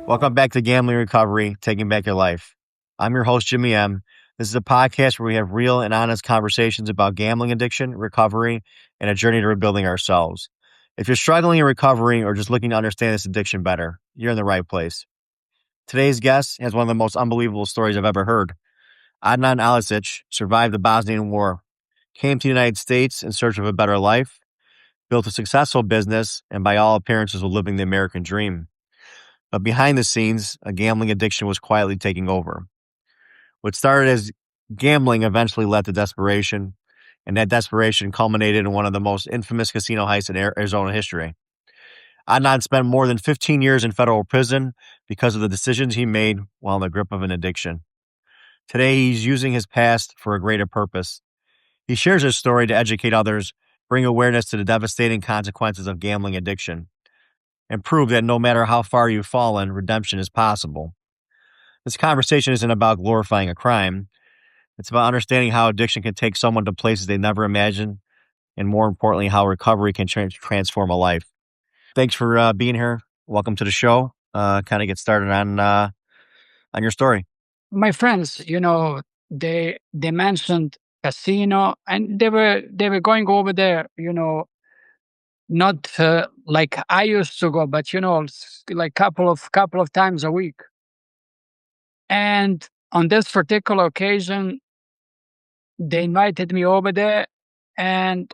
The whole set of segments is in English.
Welcome back to Gambling Recovery, Taking Back Your Life. I'm your host, Jimmy M. This is a podcast where we have real and honest conversations about gambling addiction, recovery, and a journey to rebuilding ourselves. If you're struggling in recovery or just looking to understand this addiction better, you're in the right place. Today's guest has one of the most unbelievable stories I've ever heard. Adnan Alisic survived the Bosnian War, came to the United States in search of a better life, built a successful business, and by all appearances was living the American dream. But behind the scenes, a gambling addiction was quietly taking over. What started as gambling eventually led to desperation, and that desperation culminated in one of the most infamous casino heists in Arizona history. Adnan spent more than 15 years in federal prison because of the decisions he made while in the grip of an addiction. Today, he's using his past for a greater purpose. He shares his story to educate others, bring awareness to the devastating consequences of gambling addiction, and prove that no matter how far you've fallen, redemption is possible. This conversation isn't about glorifying a crime. It's about understanding how addiction can take someone to places they never imagined, and more importantly, how recovery can transform a life. Thanks for being here. Welcome to the show. Kind of get started on your story. My friends, they mentioned casino, and they were going over there, not like I used to go, but like couple of times a week. And on this particular occasion, they invited me over there, and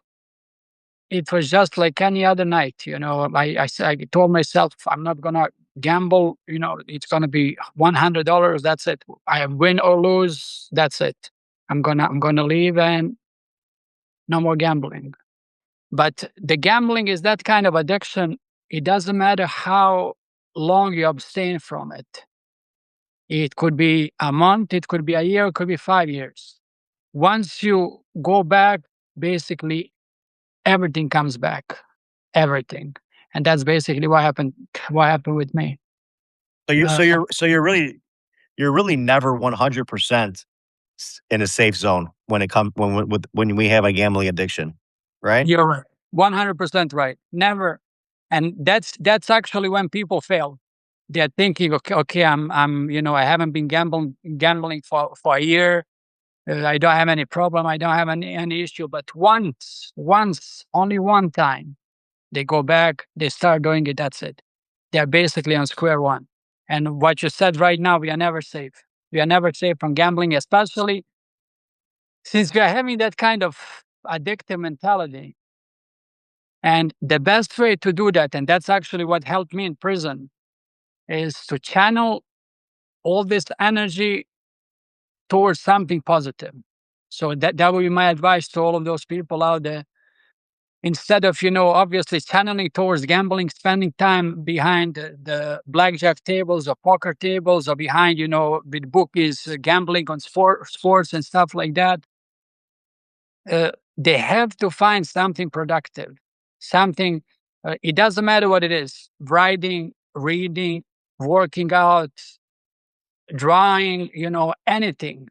it was just like any other night. I told myself I'm not gonna gamble. It's gonna be $100. That's it. I win or lose. That's it. I'm gonna leave and no more gambling. But the gambling is that kind of addiction. It doesn't matter how long you abstain from it. It could be a month, it could be a year, it could be 5 years. Once you go back, basically everything comes back. Everything. And that's basically what happened with me. So you, Uh, so you're, so you're really never 100% in a safe zone when it comes when we have a gambling addiction, right? you're right. 100% right. Never. And that's actually when people fail. They're thinking, okay, I haven't been gambling for a year. I don't have any problem. I don't have any issue. But once, only one time, they go back, they start doing it. That's it. They're basically on square one. And what you said right now, we are never safe. We are never safe from gambling, especially since we are having that kind of addictive mentality. And the best way to do that, and that's actually what helped me in prison, is to channel all this energy towards something positive. So that would be my advice to all of those people out there. Instead of, obviously channeling towards gambling, spending time behind the blackjack tables or poker tables or behind, with bookies, gambling on sports and stuff like that, they have to find something productive, something, it doesn't matter what it is: writing, reading, working out, drawing, anything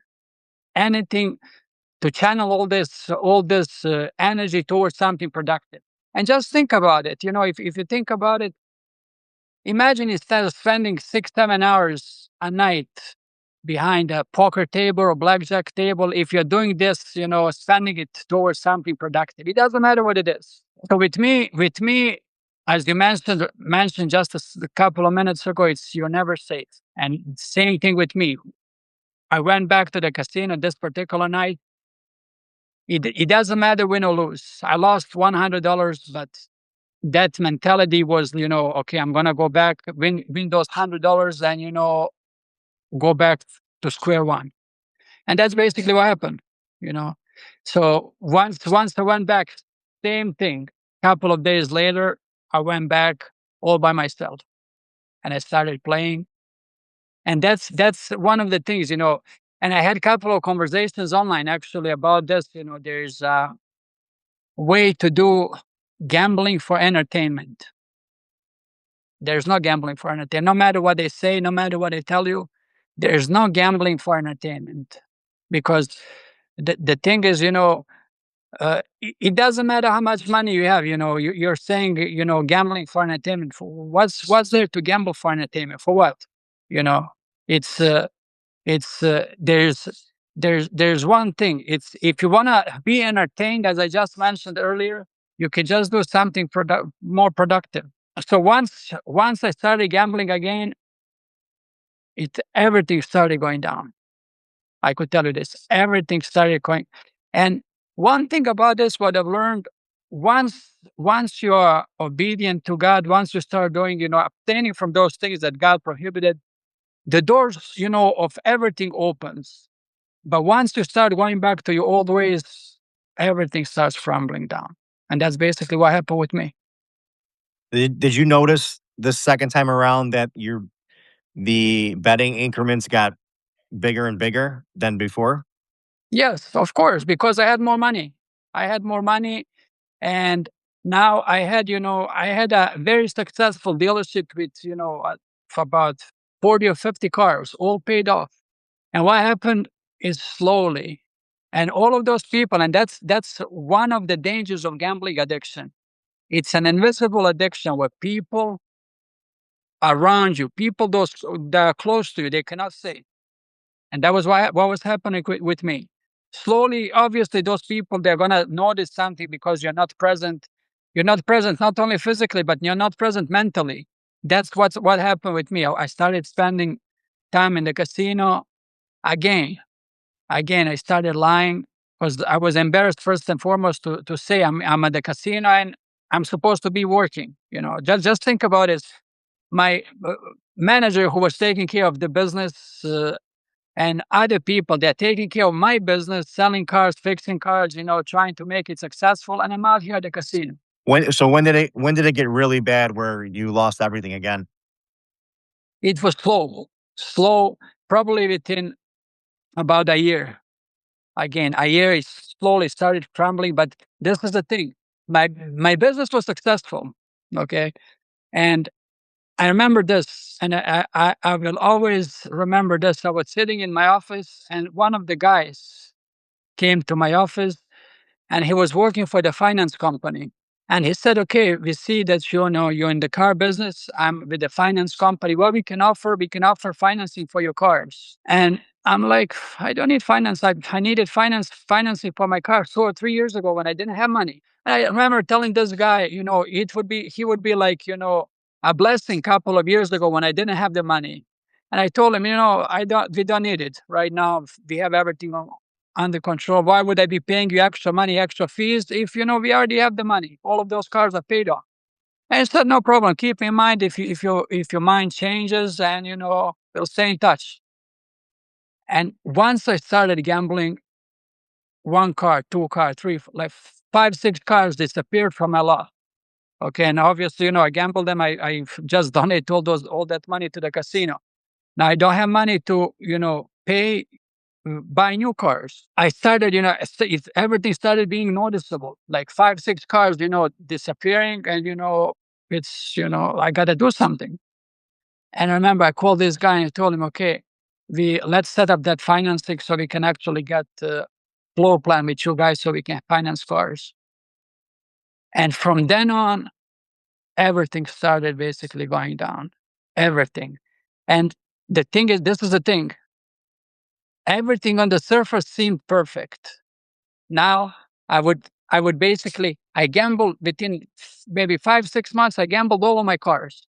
to channel all this energy towards something productive. And just think about it. If you think about it, imagine instead of spending 6 7 hours a night behind a poker table or blackjack table, if you're doing this, spending it towards something productive. It doesn't matter what it is. So with me, as you mentioned just a couple of minutes ago, it's you're never safe. And same thing with me. I went back to the casino this particular night. It doesn't matter win or lose. I lost $100, but that mentality was, okay, I'm gonna go back, win those $100, and go back to square one. And that's basically what happened. You know. So once I went back, same thing. Couple of days later, I went back all by myself, and I started playing. And that's one of the things. And I had a couple of conversations online actually about this. There's a way to do gambling for entertainment. There's no gambling for entertainment. No matter what they say, no matter what they tell you, there's no gambling for entertainment. Because the thing is, it doesn't matter how much money you have. You're saying, gambling for entertainment. What's there to gamble for entertainment? For what? You know, it's there's one thing. It's if you wanna be entertained, as I just mentioned earlier, you can just do something more productive. So once I started gambling again, it everything started going down. I could tell you this. Everything started going. And one thing about this, what I've learned, once you are obedient to God, once you start doing, abstaining from those things that God prohibited, the doors, of everything opens. But once you start going back to your old ways, everything starts crumbling down. And that's basically what happened with me. Did you notice the second time around that the betting increments got bigger and bigger than before? Yes, of course, because I had more money. I had more money. And now I had a very successful dealership with, for about 40 or 50 cars, all paid off. And what happened is slowly, and all of those people, and that's one of the dangers of gambling addiction. It's an invisible addiction where people around you, people those that are close to you, they cannot see. And that was what was happening with me. Slowly, obviously, those people, they're going to notice something because you're not present. You're not present, not only physically, but you're not present mentally. That's what happened with me. I started spending time in the casino again. Again, I started lying because I was embarrassed first and foremost to say I'm at the casino and I'm supposed to be working. Just think about it. My manager who was taking care of the business and other people, they're taking care of my business, selling cars, fixing cars, trying to make it successful. And I'm out here at the casino. When did it get really bad where you lost everything again? It was slow, probably within about a year. Again, a year it slowly started crumbling. But this is the thing. My business was successful. Okay. And I remember this, and I will always remember this. I was sitting in my office, and one of the guys came to my office, and he was working for the finance company. And he said, "Okay, we see that you're in the car business. I'm with the finance company. What we can offer financing for your cars." And I'm like, "I don't need finance. I needed financing for my car 2 or 3 years ago when I didn't have money." And I remember telling this guy, he would be like, a blessing a couple of years ago when I didn't have the money. And I told him, we don't need it right now. We have everything under control. Why would I be paying you extra money, extra fees if we already have the money? All of those cars are paid off. And he said, no problem. Keep in mind if your mind changes, and we'll stay in touch. And once I started gambling, one car, two car, three, like 5, 6 cars disappeared from my lot. Okay, and obviously, I gambled them. I just donated all that money to the casino. Now I don't have money to pay buy new cars. I started, everything started being noticeable. Like 5, 6 cars, disappearing, and it's I got to do something. And I remember I called this guy and I told him, okay, let's set up that financing so we can actually get floor plan with you guys so we can finance cars. And from then on, everything started basically going down. Everything. And the thing is, this is the thing. Everything on the surface seemed perfect. Now I would basically I gambled within maybe 5, 6 months. I gambled all of my cars.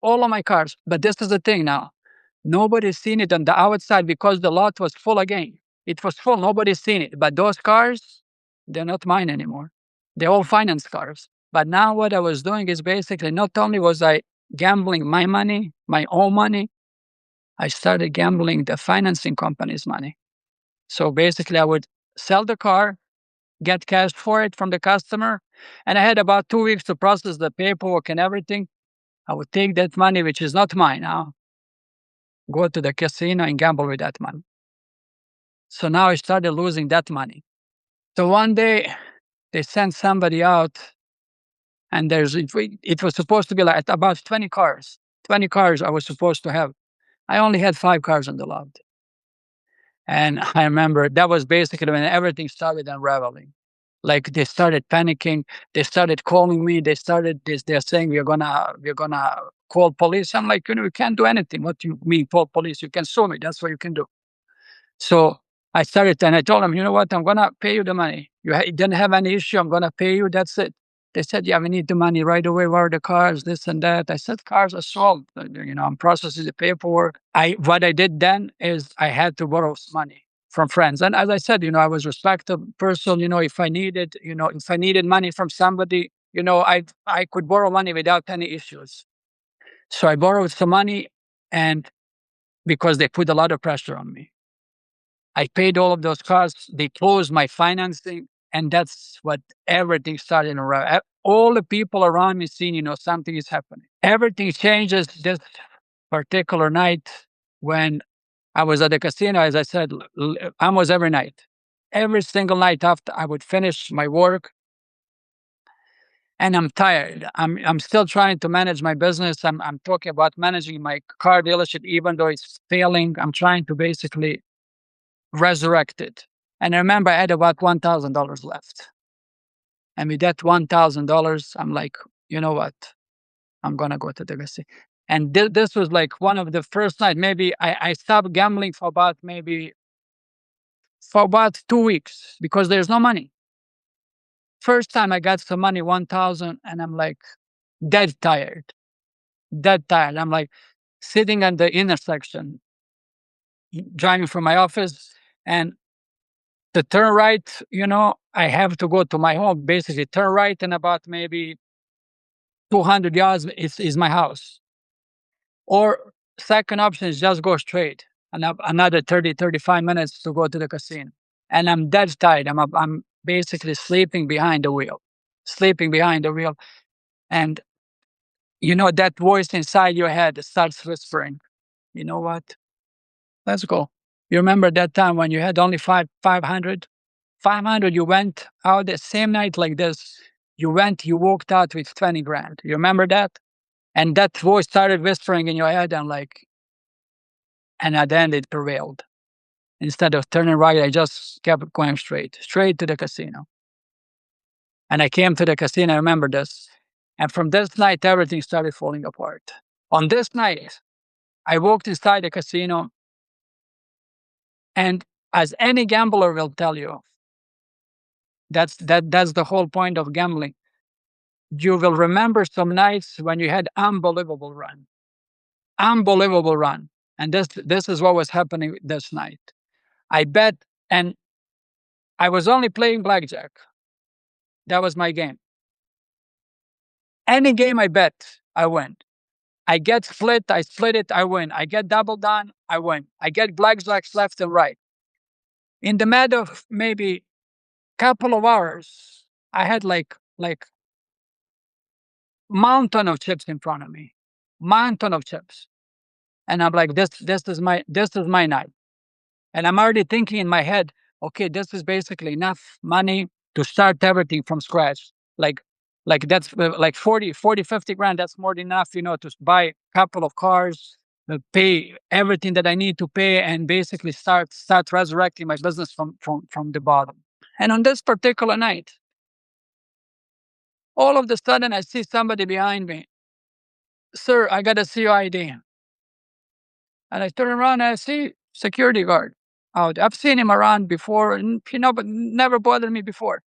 But this is the thing now. Nobody's seen it on the outside because the lot was full again. It was full. Nobody's seen it. But those cars, they're not mine anymore. They're all finance cars. But now what I was doing is basically not only was I gambling my money, my own money, I started gambling the financing company's money. So basically, I would sell the car, get cash for it from the customer, and I had about 2 weeks to process the paperwork and everything. I would take that money, which is not mine now, go to the casino and gamble with that money. So now I started losing that money. So one day they sent somebody out, and it was supposed to be like about 20 cars. 20 cars I was supposed to have. I only had 5 cars on the lot. And I remember that was basically when everything started unraveling. Like they started panicking. They started calling me. They're saying we're gonna call police. I'm like, you can't do anything. What do you mean call police? You can sue me. That's what you can do. So I started and I told them, you know what? I'm going to pay you the money. You didn't have any issue. I'm going to pay you. That's it. They said, yeah, we need the money right away. Where are the cars? This and that. I said, cars are sold. I'm processing the paperwork. What I did then is I had to borrow some money from friends. And as I said, I was a respectable person. If I needed money from somebody, I could borrow money without any issues. So I borrowed some money, and because they put a lot of pressure on me, I paid all of those costs. They closed my financing, and that's what everything started around. All the people around me seeing, something is happening. Everything changes this particular night when I was at the casino. As I said, almost every night, every single night after I would finish my work, and I'm tired. I'm still trying to manage my business. I'm talking about managing my car dealership, even though it's failing. I'm trying to basically resurrect it. And I remember I had about $1,000 left. And with that $1,000, I'm like, you know what? I'm gonna go to the casino. And this was like one of the first night. Maybe I stopped gambling for about 2 weeks because there's no money. First time I got some money, 1,000, and I'm like dead tired, dead tired. I'm like sitting at the intersection, driving from my office, and to turn right, I have to go to my home. Basically, turn right, and about maybe 200 yards is my house. Or second option is just go straight, and another 30, 35 minutes to go to the casino. And I'm dead tired. I'm basically sleeping behind the wheel, sleeping behind the wheel. And that voice inside your head starts whispering, you know what? Let's go. You remember that time when you had only 500? 500, you went out the same night like this. You walked out with 20 grand. You remember that? And that voice started whispering in your head, and at the end it prevailed. Instead of turning right, I just kept going straight to the casino. And I came to the casino, I remember this. And from this night, everything started falling apart. On this night, I walked inside the casino, and as any gambler will tell you, that's the whole point of gambling. You will remember some nights when you had unbelievable run. And this is what was happening this night. I bet, and I was only playing blackjack. That was my game. Any game I bet, I win. I get split, I split it, I win. I get double down, I win. I get blackjacks left and right. In the matter of maybe couple of hours, I had like mountain of chips in front of me, mountain of chips, and I'm like, this is my night, and I'm already thinking in my head, okay, this is basically enough money to start everything from scratch. Like, that's like 50 grand. That's more than enough, to buy a couple of cars, pay everything that I need to pay, and basically start resurrecting my business from the bottom. And on this particular night, all of a sudden, I see somebody behind me. Sir, I got to see your ID. And I turn around and I see security guard out. I've seen him around before, and but never bothered me before.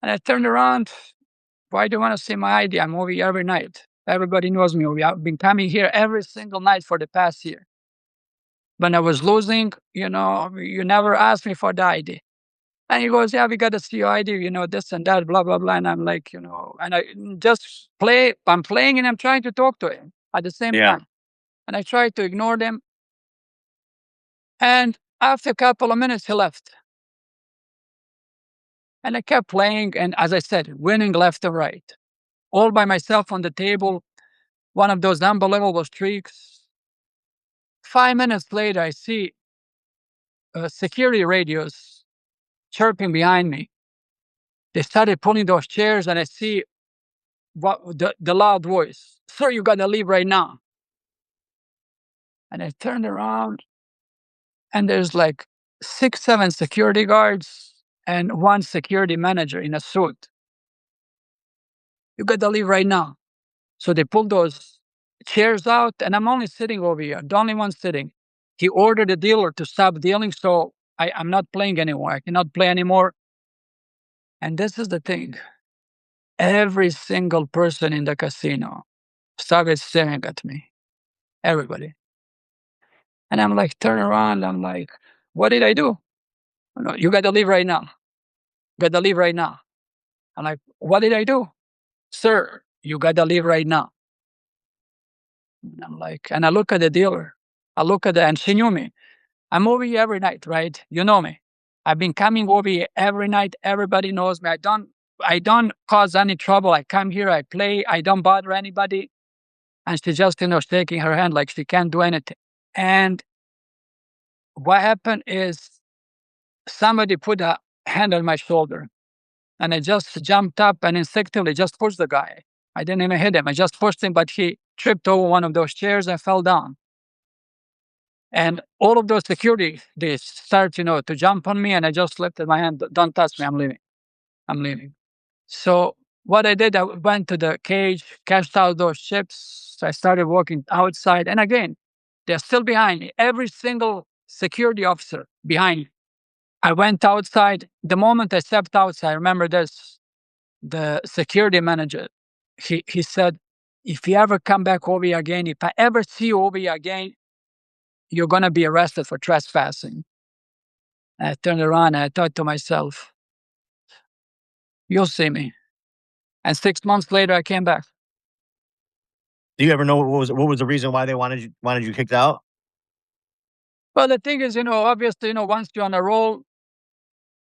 And I turned around. Why do you want to see my ID? I'm over here every night. Everybody knows me. I've been coming here every single night for the past year. When I was losing, you never asked me for the ID. And he goes, yeah, we got to see your ID, this and that, blah, blah, blah. And I'm like, and I just I'm playing and I'm trying to talk to him at the same Yeah. time. And I tried to ignore them. And after a couple of minutes, he left. And I kept playing. And as I said, winning left and right, all by myself on the table, one of those unbelievable streaks. 5 minutes later, I see security radios chirping behind me. They started pulling those chairs, and I see the loud voice, sir, you got to leave right now. And I turned around, and there's like 6, 7 security guards and one security manager in a suit. You got to leave right now. So they pulled those chairs out, and I'm only sitting over here, the only one sitting. He ordered the dealer to stop dealing, so I'm not playing anymore. I cannot play anymore. And this is the thing. Every single person in the casino started staring at me. Everybody. And I'm like, turn around. I'm like, what did I do? No, you got to leave right now. Got to leave right now. I'm like, what did I do? Sir, you got to leave right now. And I'm like, and I look at the dealer. I look at the, and she knew me. I'm over here every night, right? You know me. I've been coming over here every night. Everybody knows me. I don't cause any trouble. I come here, I play, I don't bother anybody. And she just, shaking her hand like she can't do anything. And what happened is somebody put a hand on my shoulder, and I just jumped up and instinctively just pushed the guy. I didn't even hit him. I just pushed him, but he tripped over one of those chairs and fell down. And all of those security, they start, to jump on me, and I just lifted my hand. Don't touch me. I'm leaving. I'm leaving. So what I did, I went to the cage, cashed out those chips. I started walking outside, and again, they're still behind me. Every single security officer behind me. I went outside. The moment I stepped outside, I remember this. The security manager, he said, "If you ever come back over here again, if I ever see you over here again, you're gonna be arrested for trespassing." And I turned around and I thought to myself, "You'll see me." And 6 months later, I came back. Do you ever know what was the reason why they wanted you kicked out? Well, the thing is, obviously, once you're on a roll,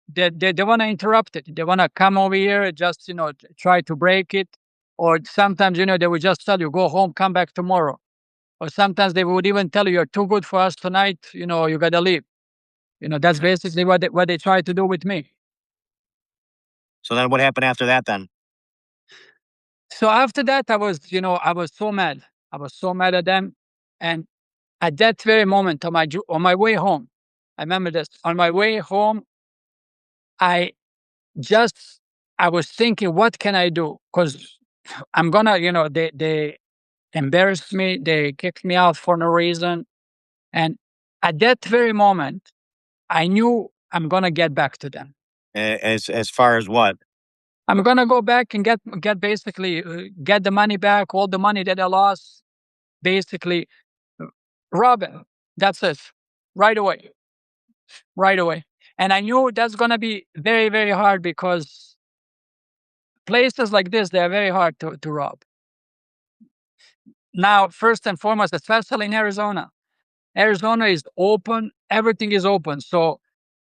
they want to interrupt it. They want to come over here, just, try to break it. Or sometimes, they would just tell you, go home, come back tomorrow. Or sometimes they would even tell you, you're too good for us tonight, you got to leave. That's basically what they try to do with me. So then what happened after that then? So after that, I was so mad. I was so mad at them. And at that very moment, on my way home, I remember this. On my way home, I just I was thinking, what can I do? Because I'm gonna, they embarrassed me, they kicked me out for no reason. And at that very moment, I knew I'm gonna get back to them. As far as what? I'm gonna go back and get basically get the money back, all the money that I lost, basically rob it. That's it. Right away. Right away. And I knew that's gonna be very, very hard because places like this, they're very hard to rob. Now, first and foremost, especially in Arizona. Arizona is open, everything is open. So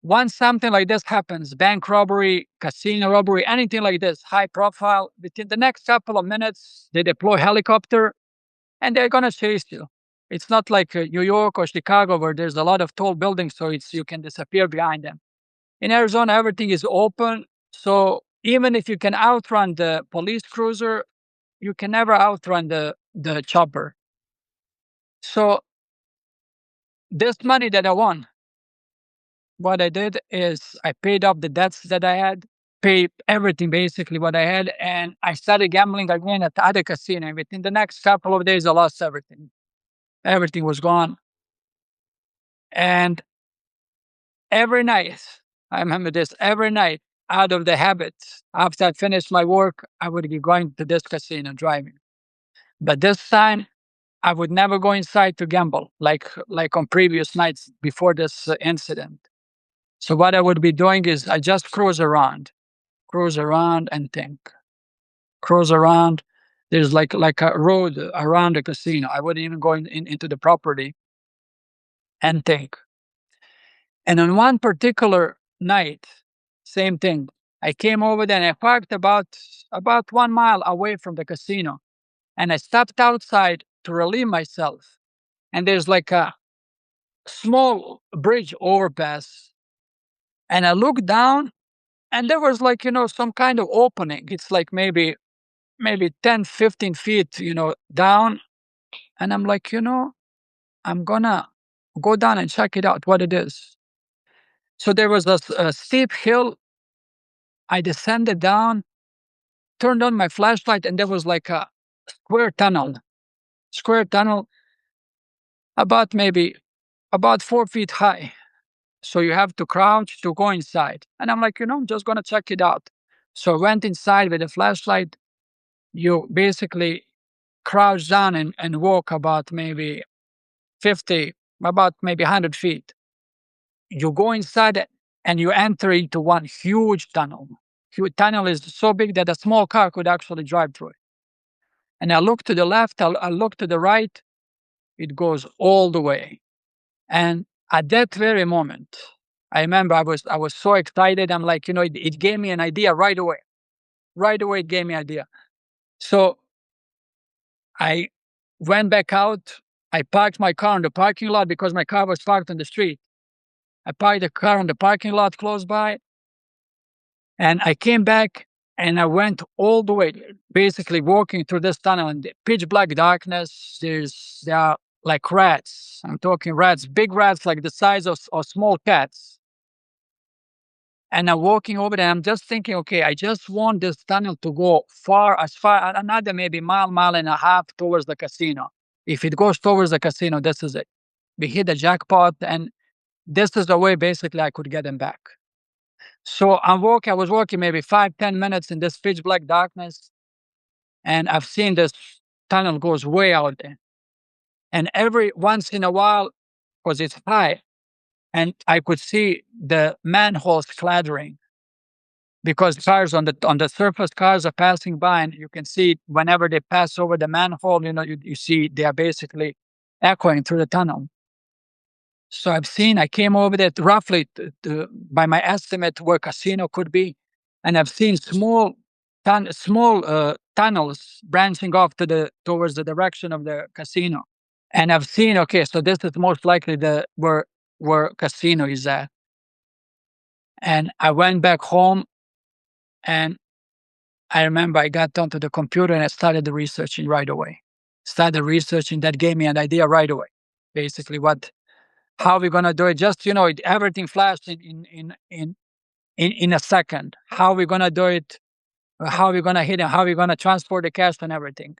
once something like this happens, bank robbery, casino robbery, anything like this, high profile, within the next couple of minutes, they deploy helicopter and they're gonna chase you. It's not like New York or Chicago where there's a lot of tall buildings, so you can disappear behind them. In Arizona, everything is open, so even if you can outrun the police cruiser, you can never outrun the chopper. So this money that I won, what I did is I paid off the debts that I had, paid everything basically what I had, and I started gambling again at the other casino. And within the next couple of days, I lost everything. Everything was gone. And every night, I remember this, every night, out of the habit, after I finished my work, I would be going to this casino driving. But this time, I would never go inside to gamble like on previous nights before this incident. So what I would be doing is I just cruise around and think, cruise around. There's like a road around the casino. I wouldn't even go into the property and think. And on one particular night, same thing. I came over there and I parked about 1 mile away from the casino, and I stepped outside to relieve myself. And there's like a small bridge overpass, and I looked down, and there was like some kind of opening. It's like maybe 10, 15 feet, down. And I'm like, I'm gonna go down and check it out, what it is. So there was a steep hill. I descended down, turned on my flashlight, and there was like square tunnel, square tunnel about maybe about 4 feet high. So you have to crouch to go inside. And I'm like, I'm just gonna check it out. So I went inside with a flashlight. You basically crouch down and walk about maybe 50, about maybe 100 feet. You go inside it and you enter into one huge tunnel. Huge tunnel is so big that a small car could actually drive through it. And I look to the left, I look to the right, it goes all the way. And at that very moment, I remember I was so excited. I'm like, it gave me an idea right away. Right away, it gave me an idea. So I went back out. I parked my car in the parking lot because my car was parked on the street. I parked the car in the parking lot close by, and I came back and I went all the way, basically walking through this tunnel in the pitch black darkness. There are like rats. I'm talking rats, big rats like the size of small cats. And I'm walking over there. I'm just thinking, okay, I just want this tunnel to go as far, another maybe mile, mile and a half towards the casino. If it goes towards the casino, this is it. We hit the jackpot, and this is the way basically I could get them back. So I was walking maybe 5, 10 minutes in this pitch black darkness, and I've seen this tunnel goes way out there. And every once in a while, because it's high, and I could see the manholes clattering because cars on the surface, cars are passing by, and you can see whenever they pass over the manhole, you see they are basically echoing through the tunnel. So I came over there roughly by my estimate where casino could be, and I've seen small tunnels branching off towards the direction of the casino. And I've seen, okay, so this is most likely the where casino is at. And I went back home, and I remember I got onto the computer and I started the researching right away. Started researching, that gave me an idea right away. Basically, how we're gonna do it. Just everything flashed in a second. How we're gonna do it, how we're gonna hit it, how we're gonna transport the cash and everything.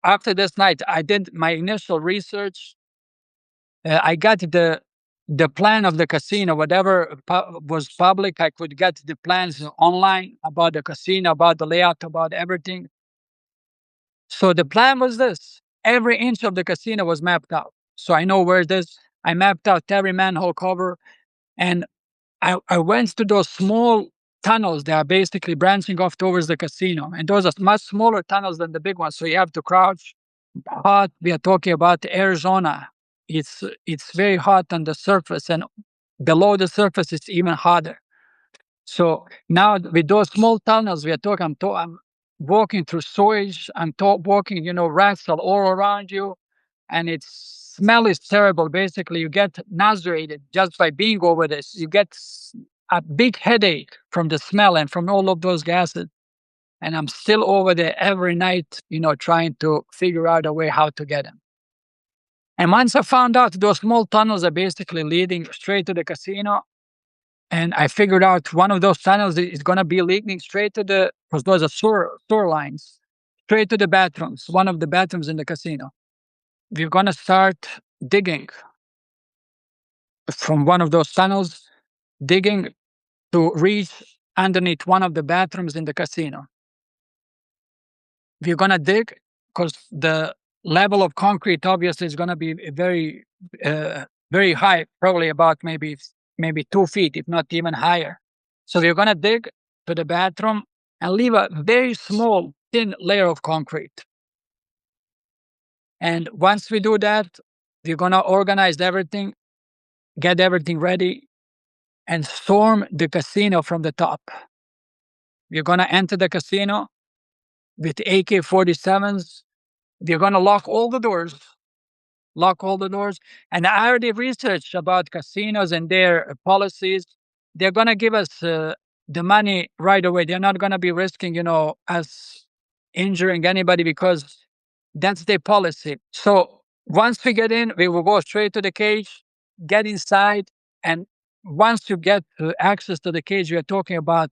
After this night, I did my initial research. I got the plan of the casino, whatever was public. I could get the plans online about the casino, about the layout, about everything. So the plan was this: every inch of the casino was mapped out. So I know where it is. I mapped out every manhole cover, and I went to those small tunnels that are basically branching off towards the casino. And those are much smaller tunnels than the big ones. So you have to crouch. Hot. We are talking about Arizona. It's very hot on the surface, and below the surface it's even hotter. So now with those small tunnels, we are talking. I'm walking through sewage. Walking. Rats are all around you, and its smell is terrible. Basically, you get nauseated just by being over this. You get a big headache from the smell and from all of those gases. And I'm still over there every night, trying to figure out a way how to get them. And once I found out those small tunnels are basically leading straight to the casino, and I figured out one of those tunnels is going to be leading straight because those are sewer lines, straight to the bathrooms, one of the bathrooms in the casino. We're going to start digging from one of those tunnels, digging to reach underneath one of the bathrooms in the casino. We're going to dig because the level of concrete obviously is going to be very high, probably about maybe 2 feet, if not even higher. So we're going to dig to the bathroom and leave a very small, thin layer of concrete. And once we do that, we're going to organize everything, get everything ready, and storm the casino from the top. We're going to enter the casino with AK-47s. We're going to lock all the doors. And I already researched about casinos and their policies. They're going to give us the money right away. They're not going to be risking, us injuring anybody because that's their policy. So once we get in, we will go straight to the cage, get inside. And once you get access to the cage, we are talking about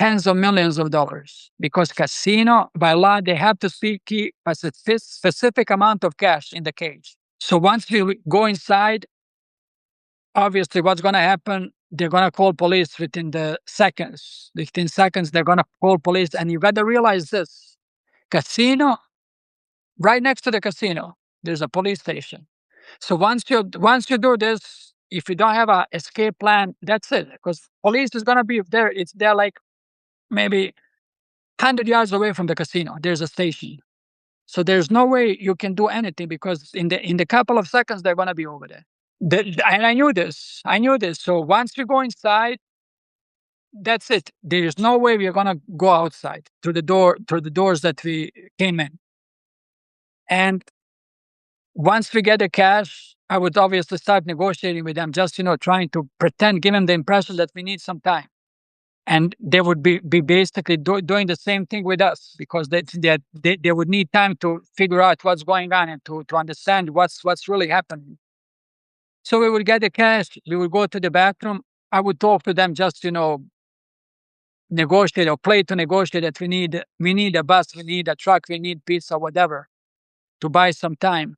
tens of millions of dollars because casino, by law, they have to keep a specific amount of cash in the cage. So once you go inside, obviously what's going to happen, they're going to call police within the seconds. Within seconds, they're going to call police. And you got to realize this casino, right next to the casino, there's a police station. So once you do this, if you don't have a escape plan, that's it. Because police is gonna be there. It's there like maybe 100 yards away from the casino. There's a station. So there's no way you can do anything because in the couple of seconds they're gonna be over there. And I knew this. I knew this. So once you go inside, that's it. There's no way we're gonna go outside through the doors that we came in. And once we get the cash, I would obviously start negotiating with them, just trying to pretend, give them the impression that we need some time, and they would be basically doing the same thing with us because they would need time to figure out what's going on and to understand what's really happening. So we would get the cash, we would go to the bathroom. I would talk to them, just negotiate or play to negotiate that we need a bus, we need a truck, we need pizza, whatever, to buy some time.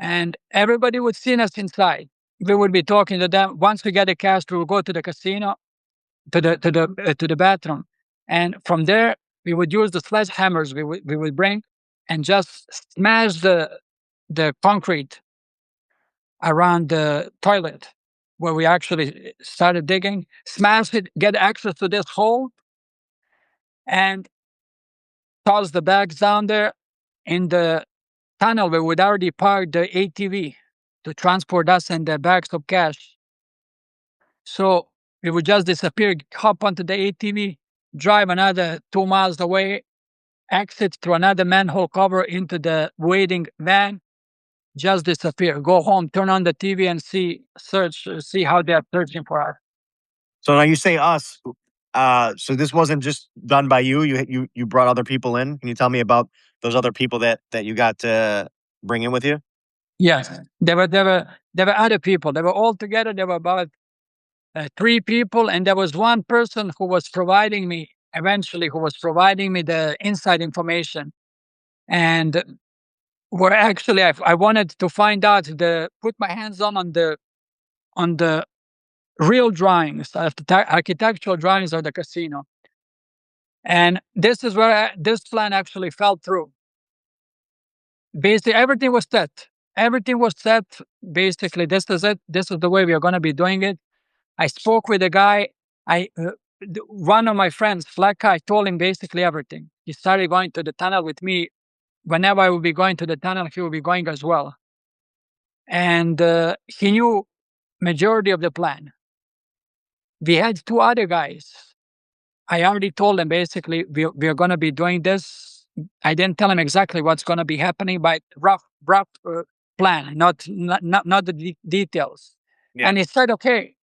And everybody would see us inside. We would be talking to them. Once we get the cash, we would go to the casino, to the bathroom, and from there we would use the sledgehammers we would bring, and just smash the concrete around the toilet where we actually started digging. Smash it, get access to this hole, and toss the bags down there in the tunnel. We would already park the ATV to transport us and the bags of cash. So we would just disappear, hop onto the ATV, drive another 2 miles away, exit through another manhole cover into the waiting van, just disappear, go home, turn on the TV and see how they're searching for us. So now you say us. So this wasn't just done by you. You brought other people in. Can you tell me about those other people that you got to bring in with you? Yes, there were other people. They were all together. There were about three people, and there was one person who was providing me eventually, who was providing me the inside information. And where actually I wanted to find out put my hands on the real drawings, architectural drawings of the casino. And this is where this plan actually fell through. Basically, everything was set. Everything was set. Basically, this is it. This is the way we are going to be doing it. I spoke with the guy. One of my friends, Fleck, I told him basically everything. He started going to the tunnel with me. Whenever I would be going to the tunnel, he would be going as well. And he knew majority of the plan. We had two other guys. I already told them basically we are going to be doing this. I didn't tell him exactly what's going to be happening, but rough plan, not the details. Yeah. And he said, okay.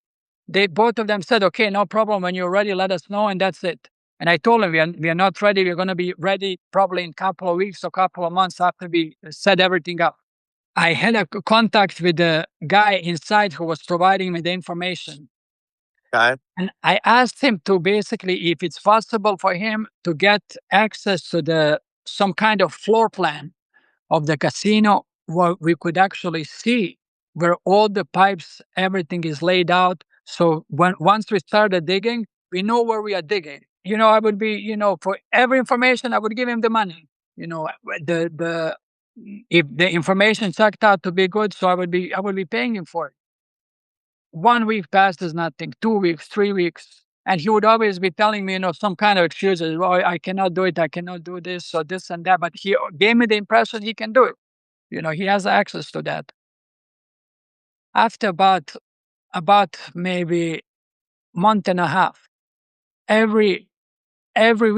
They both of them said, okay, no problem. When you're ready, let us know, and that's it. And I told them we are not ready. We're going to be ready probably in a couple of weeks or couple of months after we set everything up. I had a contact with the guy inside who was providing me the information. Okay. And I asked him to basically, if it's possible for him to get access to some kind of floor plan of the casino where we could actually see where all the pipes, everything is laid out. So once we started digging, we know where we are digging. I would be, for every information, I would give him the money. The if the information checked out to be good, so I would be paying him for it. 1 week passed is nothing. 2 weeks, 3 weeks. And he would always be telling me, some kind of excuses. Oh, I cannot do it. I cannot do this or this and that. But he gave me the impression he can do it. He has access to that. After about maybe month and a half, every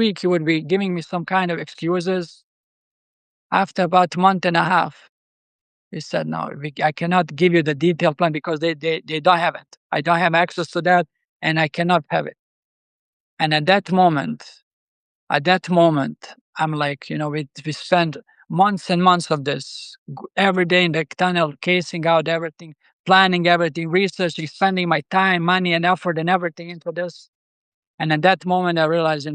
week he would be giving me some kind of excuses. After about month and a half, he said, "No, I cannot give you the detailed plan because they don't have it. I don't have access to that, and I cannot have it." And at that moment, I'm like, we spent months and months of this every day in the tunnel, casing out everything, planning everything, researching, spending my time, money, and effort and everything into this. And at that moment, I realized,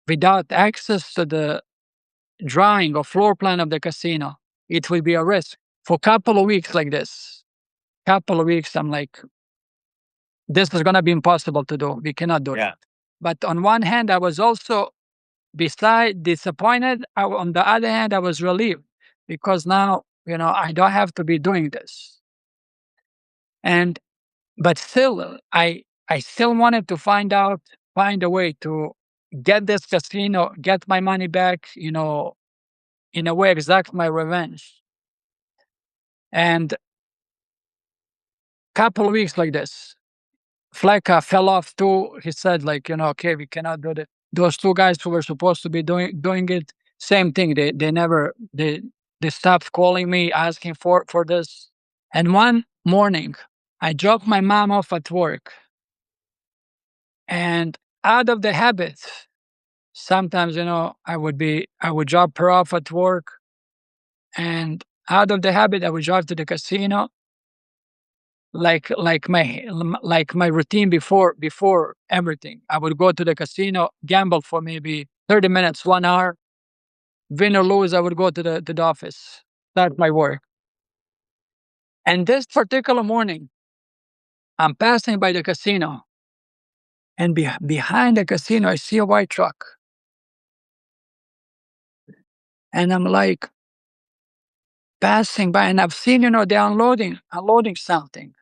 without access to the drawing or floor plan of the casino, it will be a risk. For a couple of weeks like this, couple of weeks, I'm like, this is going to be impossible to do. We cannot do it. Yeah. But on one hand, I was also beside disappointed. On the other hand, I was relieved because now, I don't have to be doing this. And, but still, I still wanted to find a way to get this casino, get my money back, in a way, exact my revenge. And couple of weeks like this, Fleka fell off too. He said, like, okay, we cannot do that. Those two guys who were supposed to be doing it, same thing. They never they stopped calling me asking for this. And one morning, I dropped my mom off at work, and out of the habit, sometimes I would drop her off at work, and out of the habit, I would drive to the casino, like my routine before everything. I would go to the casino, gamble for maybe 30 minutes, 1 hour, win or lose. I would go to the office, start my work. And this particular morning, I'm passing by the casino, and behind the casino, I see a white truck, and I'm like passing by, and I've seen they unloading something,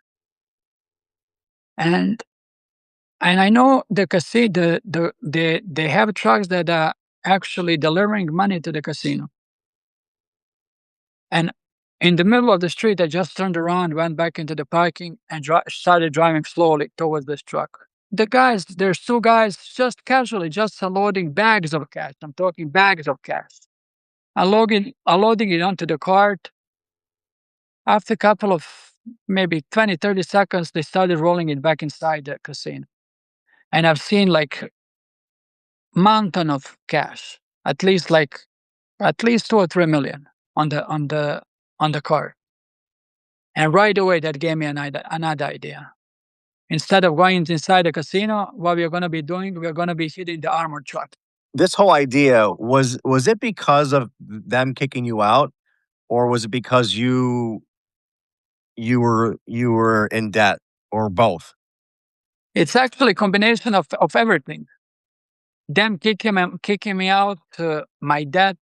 and I know the casino, they have trucks that are actually delivering money to the casino. And in the middle of the street, I just turned around, went back into the parking, and started driving slowly towards this truck. There's two guys just casually just unloading bags of cash. I'm talking bags of cash. Unloading it onto the cart. After a couple of maybe 20, 30 seconds, they started rolling it back inside the casino. And I've seen like mountain of cash, at least 2 or 3 million on the cart. And right away, that gave me another idea. Instead of going inside the casino, what we're going to be doing, we're going to be hitting the armored truck. This whole idea was it because of them kicking you out, or was it because you were in debt, or both? It's actually a combination of everything. Them kicking me out, my debt,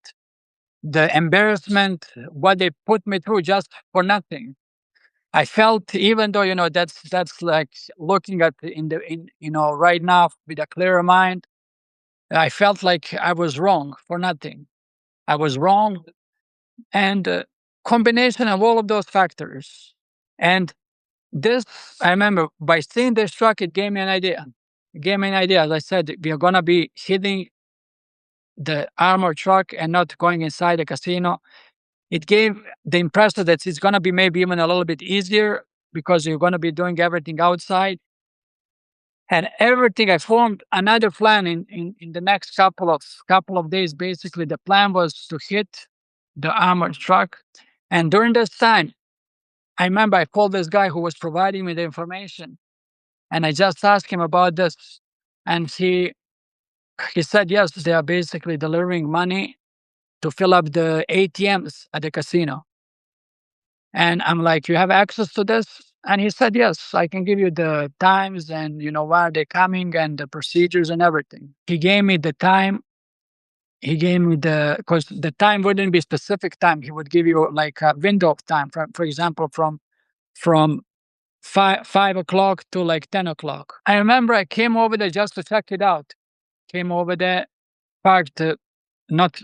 the embarrassment, what they put me through just for nothing. I felt, even though that's like looking at right now with a clearer mind, I felt like I was wrong for nothing. I was wrong, and combination of all of those factors. And this, I remember, by seeing this truck, it gave me an idea. It gave me an idea. As I said, we are gonna be hitting the armored truck and not going inside the casino. It gave the impression that it's gonna be maybe even a little bit easier because you're gonna be doing everything outside. And everything, I formed another plan in the next couple of days. Basically, the plan was to hit the armored truck. And during this time, I remember I called this guy who was providing me the information, and I just asked him about this. And he said yes, they are basically delivering money to fill up the ATMs at the casino. And I'm like, you have access to this? And he said, yes, I can give you the times and where they're coming and the procedures and everything. He gave me the time. He gave me because the time wouldn't be specific time. He would give you like a window of time, for example, from 5 o'clock to like 10 o'clock. I remember I came over there just to check it out. Came over there, parked, not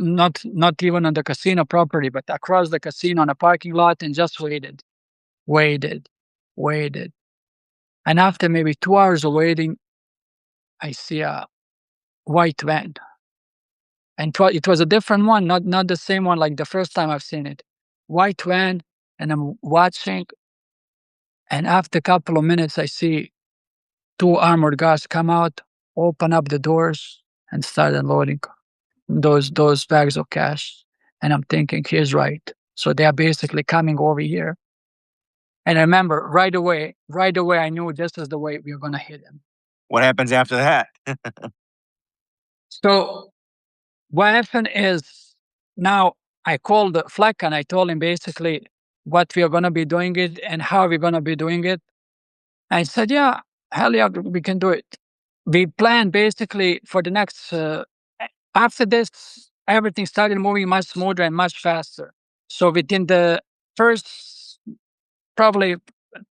even on the casino property, but across the casino on a parking lot, and just waited, waited. And after maybe 2 hours of waiting, I see a white van. And it was a different one, not the same one like the first time I've seen it. White van, and I'm watching. And after a couple of minutes, I see two armored guards come out, open up the doors, and start unloading those bags of cash. And I'm thinking, he's right. So they are basically coming over here. And I remember right away, I knew this is the way we were gonna hit him. What happens after that? So what happened is now I called Fleck and I told him basically what we are going to be doing it and how we're going to be doing it. I said, yeah, hell yeah, we can do it. We planned basically for the next, after this, everything started moving much smoother and much faster. So within the first probably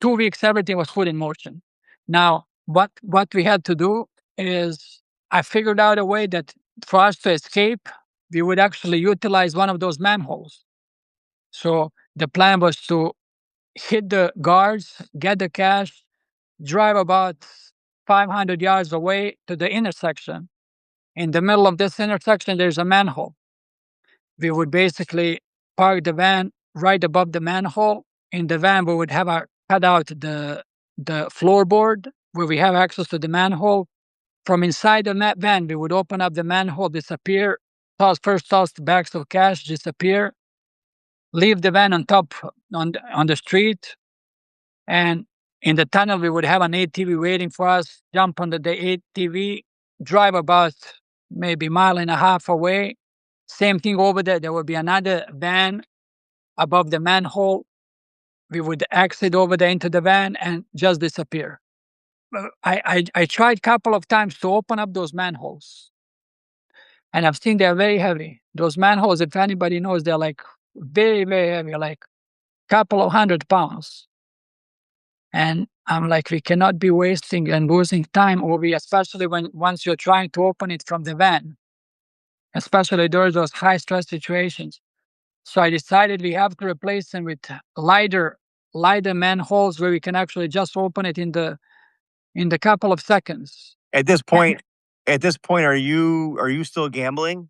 2 weeks, everything was put in motion. Now, what we had to do is I figured out a way that for us to escape, we would actually utilize one of those manholes. So the plan was to hit the guards, get the cash, drive about 500 yards away to the intersection. In the middle of this intersection, there's a manhole. We would basically park the van right above the manhole. In the van, we would have cut out the floorboard where we have access to the manhole. From inside the van, we would open up the manhole, disappear, toss the bags of cash, disappear, leave the van on top on the street, and in the tunnel, we would have an ATV waiting for us, jump on the ATV, drive about maybe mile and a half away. Same thing over there. There would be another van above the manhole. We would exit over there into the van and just disappear. I tried a couple of times to open up those manholes, and I've seen they're very heavy. Those manholes, if anybody knows, they're like very, very heavy, like couple of 100 pounds. And I'm like, we cannot be wasting and losing time over here, especially when once you're trying to open it from the van, especially during those high stress situations. So I decided we have to replace them with lighter manholes where we can actually just open it in the couple of seconds. At this point, are you still gambling?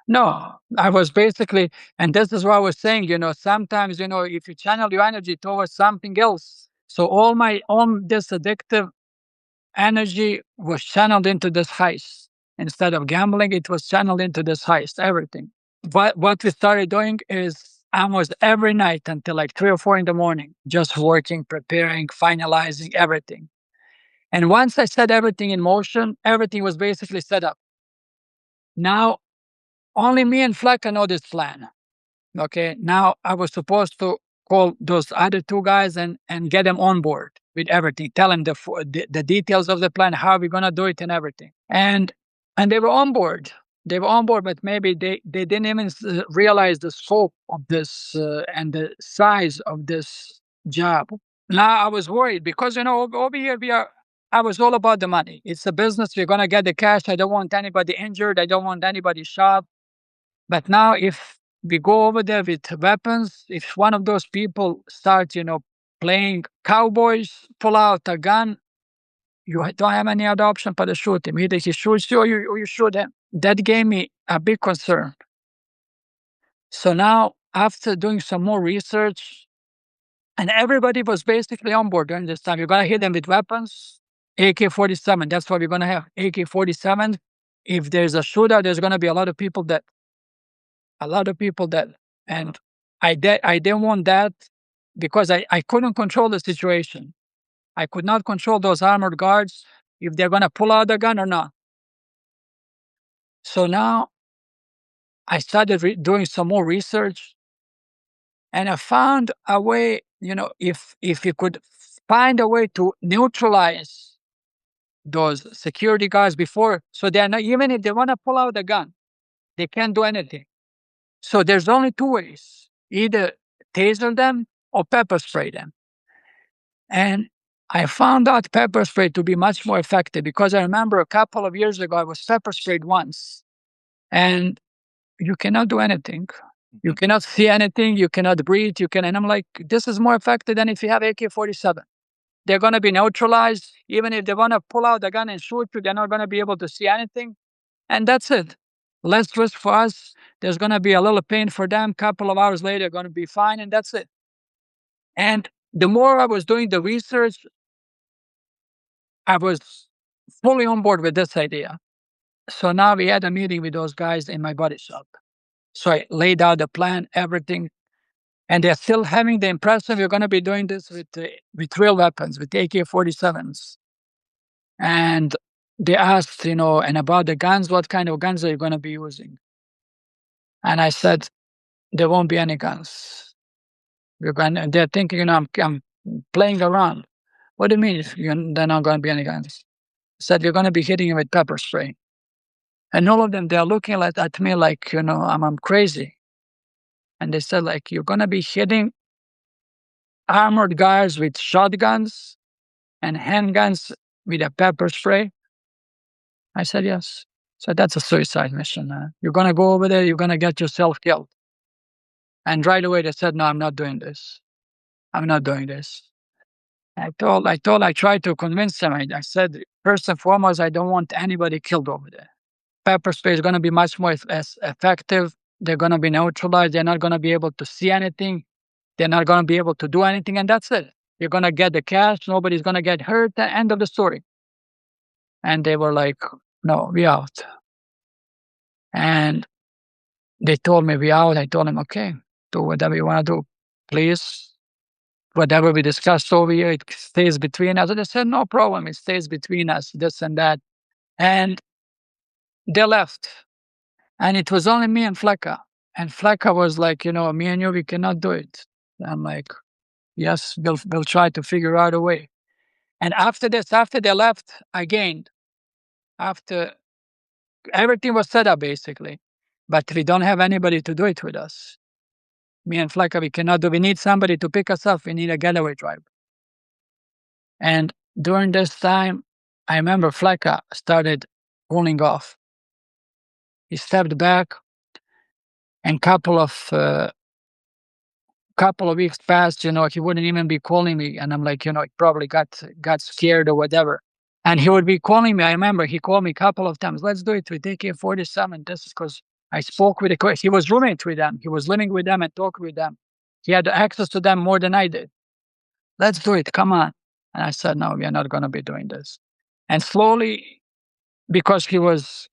No, I was basically, and this is what I was saying, sometimes, if you channel your energy towards something else. So all this addictive energy was channeled into this heist. Instead of gambling, it was channeled into this heist, everything. But what we started doing is almost every night until like 3 or 4 in the morning, just working, preparing, finalizing everything. And once I set everything in motion, everything was basically set up. Now, only me and Fleck know this plan. Okay. Now I was supposed to call those other two guys and get them on board with everything. Tell them the details of the plan, how we're gonna do it, and everything. And they were on board. They were on board, but maybe they didn't even realize the scope of this and the size of this job. Now I was worried because over here we are. I was all about the money. It's a business. We're gonna get the cash. I don't want anybody injured. I don't want anybody shot. But now, if we go over there with weapons, if one of those people starts, playing cowboys, pull out a gun, you don't have any other option but to shoot him. Either he shoots you or you shoot him. That gave me a big concern. So now, after doing some more research, and everybody was basically on board during this time, you're going to hit them with weapons, AK-47. That's what we're going to have, AK-47. If there's a shootout, there's going to be a lot of people dead. And I didn't want that because I couldn't control the situation. I could not control those armored guards if they're gonna pull out the gun or not. So now I started doing some more research, and I found a way. If you could find a way to neutralize those security guards before, so they're not, even if they want to pull out the gun, they can't do anything. So there's only two ways: either taser them or pepper spray them. And I found out pepper spray to be much more effective because I remember a couple of years ago I was pepper sprayed once, and you cannot do anything. You cannot see anything. You cannot breathe. And I'm like, this is more effective than if you have AK-47. They're going to be neutralized. Even if they want to pull out the gun and shoot you, they're not going to be able to see anything. And that's it. Less risk for us. There's going to be a little pain for them. Couple of hours later, they're going to be fine. And that's it. And the more I was doing the research, I was fully on board with this idea. So now we had a meeting with those guys in my body shop. So I laid out the plan, everything, and they're still having the impression we're going to be doing this with real weapons, with AK-47s. And they asked, and about the guns, what kind of guns are you going to be using? And I said, there won't be any guns. They're thinking, I'm playing around. What do you mean there not going to be any guns? I said, you're going to be hitting him with pepper spray. And all of them, they're looking at me like, I'm crazy. And they said, like, you're going to be hitting armored guys with shotguns and handguns with a pepper spray? I said, yes. So that's a suicide mission. You're going to go over there, you're going to get yourself killed. And right away they said, no, I'm not doing this. I'm not doing this. I tried to convince them. I said, first and foremost, I don't want anybody killed over there. Pepper spray is going to be much more effective. They're going to be neutralized. They're not going to be able to see anything. They're not going to be able to do anything. And that's it. You're going to get the cash. Nobody's going to get hurt. The end of the story. And they were like, no, we out. And they told me we out. I told them, okay, do whatever you want to do. Please, whatever we discussed over here, it stays between us. And they said, no problem. It stays between us, this and that. And they left. And it was only me and Flecka. And Flecka was like, me and you, we cannot do it. I'm like, yes, we'll try to figure out a way. And after this, after they left, again, after everything was set up basically, but we don't have anybody to do it with us. Me and Flecka, we cannot do. We need somebody to pick us up. We need a getaway driver. And during this time, I remember Flecka started cooling off. He stepped back, and couple of weeks passed. He wouldn't even be calling me, and I'm like, he probably got scared or whatever. And he would be calling me. I remember he called me a couple of times. Let's do it with AK-47. This is because I spoke with he was roommate with them. He was living with them and talking with them. He had access to them more than I did. Let's do it. Come on. And I said, no, we are not going to be doing this. And slowly, because he was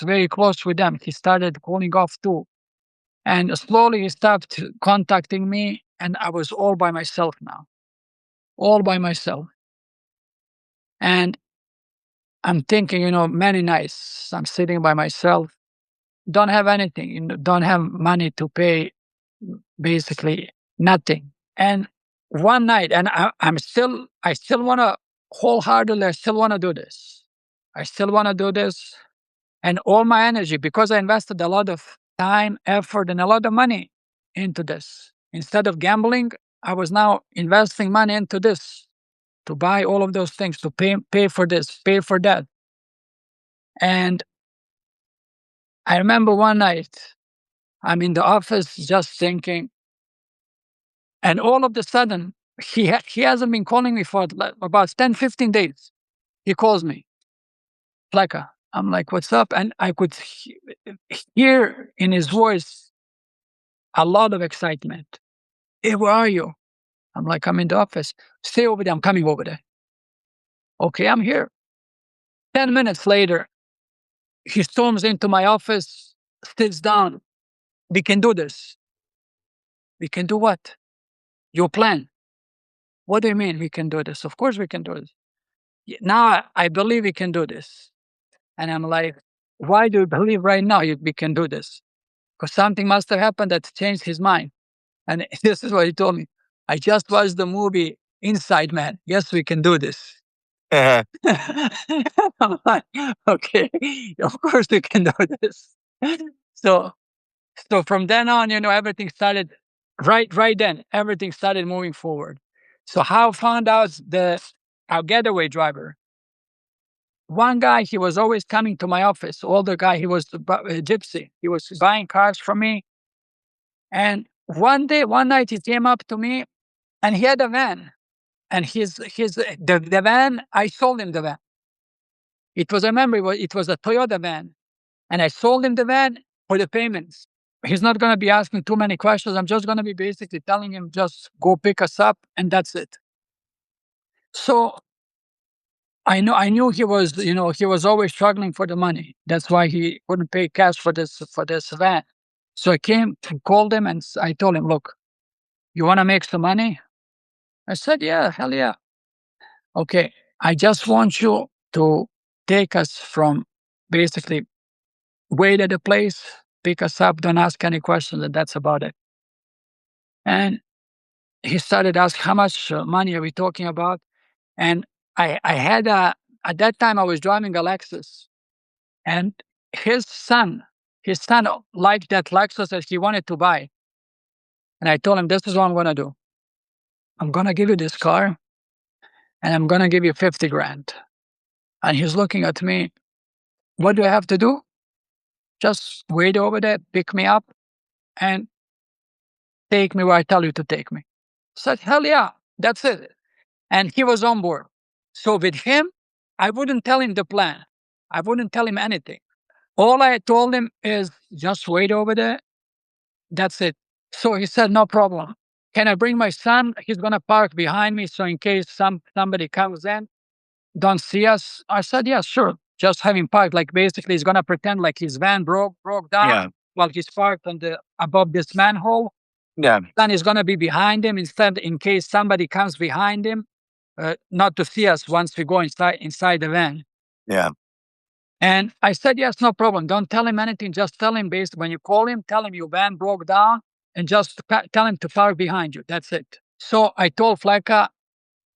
very close with them, he started calling off too. And slowly he stopped contacting me, and I was all by myself now. All by myself. And I'm thinking, many nights I'm sitting by myself, don't have anything, don't have money to pay, basically nothing. And one night, and I still want to wholeheartedly, I still want to do this. I still want to do this. And all my energy, because I invested a lot of time, effort, and a lot of money into this. Instead of gambling, I was now investing money into this to buy all of those things, to pay for this, pay for that. And I remember one night, I'm in the office just thinking, and all of a sudden, he hasn't been calling me for about 10, 15 days. He calls me, Pleka. I'm like, what's up? And I could hear in his voice a lot of excitement. Hey, where are you? I'm like, I'm in the office. Stay over there. I'm coming over there. Okay, I'm here. 10 minutes later, he storms into my office, sits down. We can do this. We can do what? Your plan. What do you mean we can do this? Of course we can do this. Now I believe we can do this. And I'm like, why do you believe right now we can do this? Because something must have happened that changed his mind. And this is what he told me. I just watched the movie Inside Man. Yes, we can do this. I'm like, okay, of course we can do this. So from then on, everything started right then. Everything started moving forward. So how found out our getaway driver? One guy, he was always coming to my office. Older guy, he was a gypsy. He was buying cars from me. And one night, he came up to me, and he had a van. And the van, I sold him the van. It was, I remember, it was a Toyota van. And I sold him the van for the payments. He's not going to be asking too many questions. I'm just going to be basically telling him, just go pick us up, and that's it. So I knew he was, he was always struggling for the money. That's why he couldn't pay cash for this van. So I came and called him, and I told him, look, you want to make some money? I said, yeah, hell yeah. Okay, I just want you to take us from basically wait at the place, pick us up, don't ask any questions, and that's about it. And he started asking, how much money are we talking about? And I had at that time I was driving a Lexus, and his son, his son liked that Lexus that he wanted to buy. And I told him, this is what I'm going to do. I'm going to give you this car and I'm going to give you 50 grand. And he's looking at me, what do I have to do? Just wait over there, pick me up, and take me where I tell you to take me. I said, hell yeah, that's it. And he was on board. So with him, I wouldn't tell him the plan. I wouldn't tell him anything. All I told him is just wait over there. That's it. So he said, no problem. Can I bring my son? He's going to park behind me. So in case somebody comes in, don't see us. I said, yeah, sure. Just have him parked. Like basically he's going to pretend like his van broke down. Yeah. While he's parked on the above this manhole. Yeah. Then he's going to be behind him instead in case somebody comes behind him, not to see us once we go inside the van. Yeah. And I said, yes, no problem. Don't tell him anything. Just tell him when you call him, tell him your van broke down and just tell him to park behind you. That's it. So I told Flecka,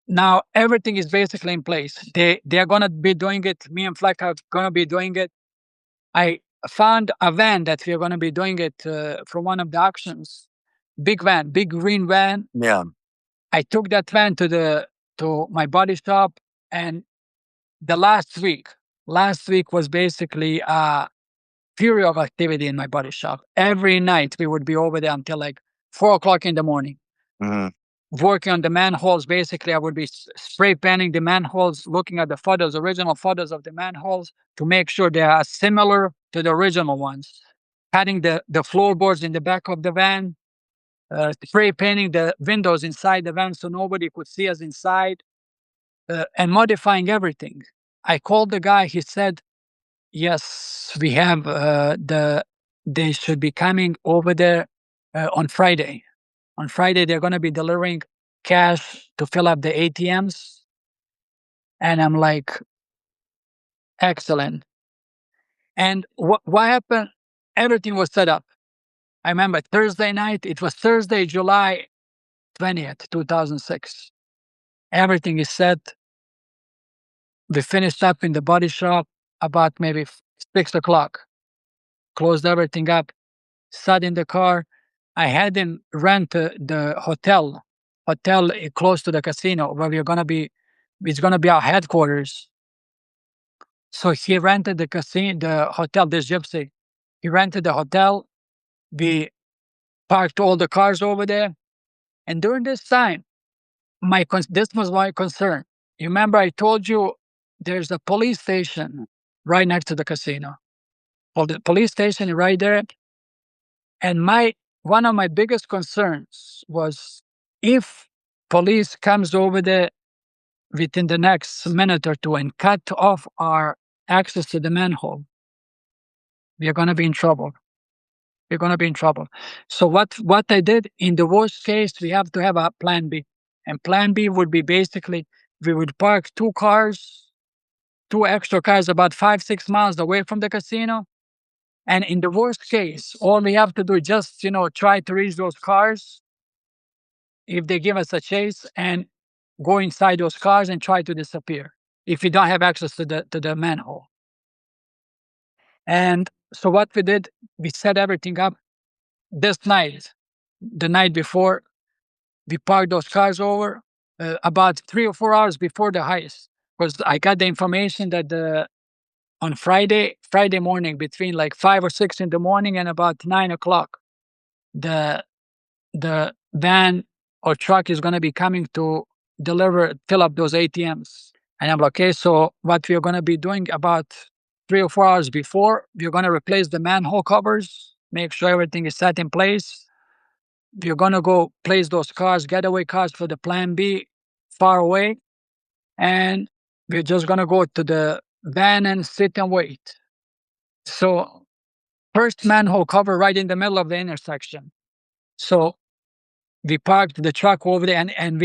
now everything is basically in place. They're going to be doing it. Me and Flecka are going to be doing it. I found a van that we're going to be doing it from one of the auctions. Big van, big green van. Yeah. I took that van to my body shop, and the last week was basically a fury of activity in my body shop. Every night we would be over there until like 4 o'clock in the morning. Mm-hmm. Working on the manholes. Basically, I would be spray painting the manholes, looking at the photos, original photos of the manholes to make sure they are similar to the original ones. Cutting the floorboards in the back of the van, spray painting the windows inside the van so nobody could see us inside, and modifying everything. I called the guy. He said, yes, we have they should be coming over there on Friday. On Friday, they're going to be delivering cash to fill up the ATMs. And I'm like, excellent. And what happened? Everything was set up. I remember Thursday night, it was Thursday, July 20th, 2006. Everything is set. We finished up in the body shop about maybe 6 o'clock. Closed everything up, sat in the car. I had him rent the hotel close to the casino where we're going to be. It's going to be our headquarters. So he rented the casino, the hotel, this gypsy. He rented the hotel. We parked all the cars over there. And during this time, this was my concern. You remember I told you there's a police station right next to the casino. Well, the police station is right there. And one of my biggest concerns was if police comes over there within the next minute or two and cut off our access to the manhole, we're going to be in trouble. We're going to be in trouble. So what I did, in the worst case, we have to have a plan B. And plan B would be basically we would park two extra cars about 5-6 miles away from the casino. And in the worst case, all we have to do is just, try to reach those cars if they give us a chase and go inside those cars and try to disappear if we don't have access to the manhole. And so what we did, we set everything up. This night, the night before, we parked those cars over about 3 or 4 hours before the heist, because I got the information that on Friday morning, between like 5 or 6 in the morning and about 9 o'clock, the van or truck is going to be coming to fill up those ATMs. And I'm like, okay, so what we're going to be doing about 3 or 4 hours before, we're going to replace the manhole covers, make sure everything is set in place. We're going to go place those cars, getaway cars for the plan B far away. And we're just going to go to the van and sit and wait. So first manhole cover right in the middle of the intersection. So we parked the truck over there, and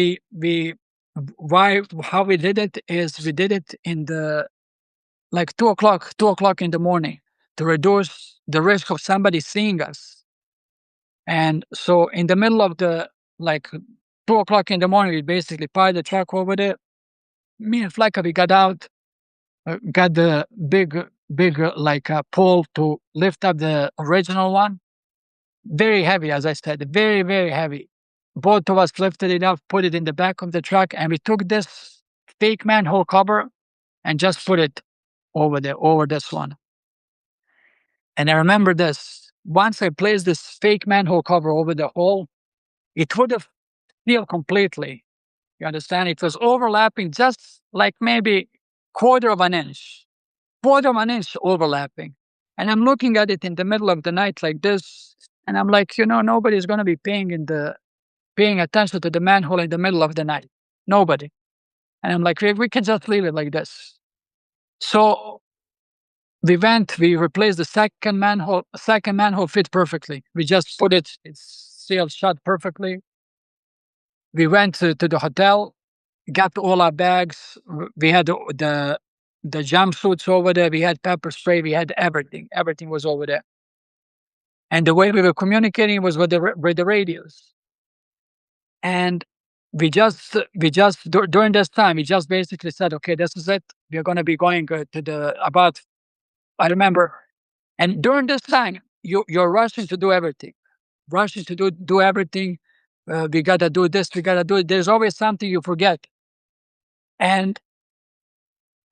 how we did it is we did it in the like 2 o'clock in the morning to reduce the risk of somebody seeing us. And so in the middle of the like 2 o'clock in the morning, we basically parked the truck over there. Me and Flacca, we got out, got the big pole to lift up the original one. Very heavy, as I said, very, very heavy. Both of us lifted it up, put it in the back of the truck, and we took this fake manhole cover and just put it over there, over this one. And I remember this. Once I placed this fake manhole cover over the hole, it would have sealed completely. You understand? It was overlapping just like maybe quarter of an inch overlapping. And I'm looking at it in the middle of the night like this, and I'm like, nobody's gonna be paying attention to the manhole in the middle of the night. Nobody. And I'm like, we can just leave it like this. So we replaced the second manhole fit perfectly. We just put it's sealed shut perfectly. We went to the hotel, got all our bags. We had the jumpsuits over there. We had pepper spray. We had everything. Everything was over there. And the way we were communicating was with the radios. And during this time, we just basically said, okay, this is it. We're going to be going to I remember. And during this time, you're rushing to do everything, rushing to do everything. We got to do this. We got to do it. There's always something you forget. And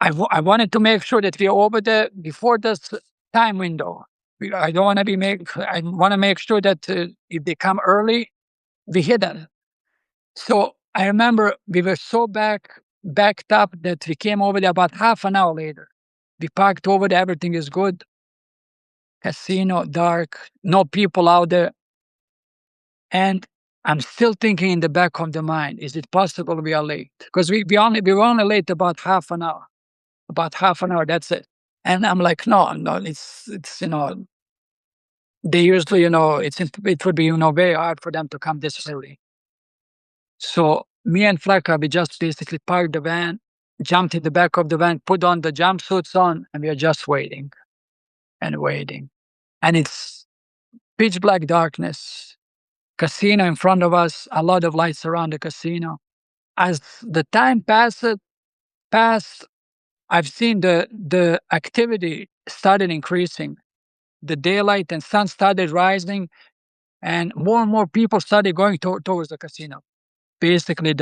I wanted to make sure that we're over there before this time window. I don't want to I want to make sure that if they come early, we hit them. So I remember we were so backed up that we came over there about half an hour later. We parked over there, everything is good. Casino, dark, no people out there. And I'm still thinking in the back of the mind, is it possible we are late? Because we were only late about half an hour. About half an hour, that's it. And I'm like, no, it's they usually, it would be, very hard for them to come this early. So me and Flacca, we just basically parked the van, jumped in the back of the van, put on the jumpsuits on, and we are just waiting and waiting. And it's pitch black darkness. Casino in front of us, a lot of lights around the casino. As the time passed, I've seen the activity started increasing. The daylight and sun started rising, and more people started going towards the casino. Basically,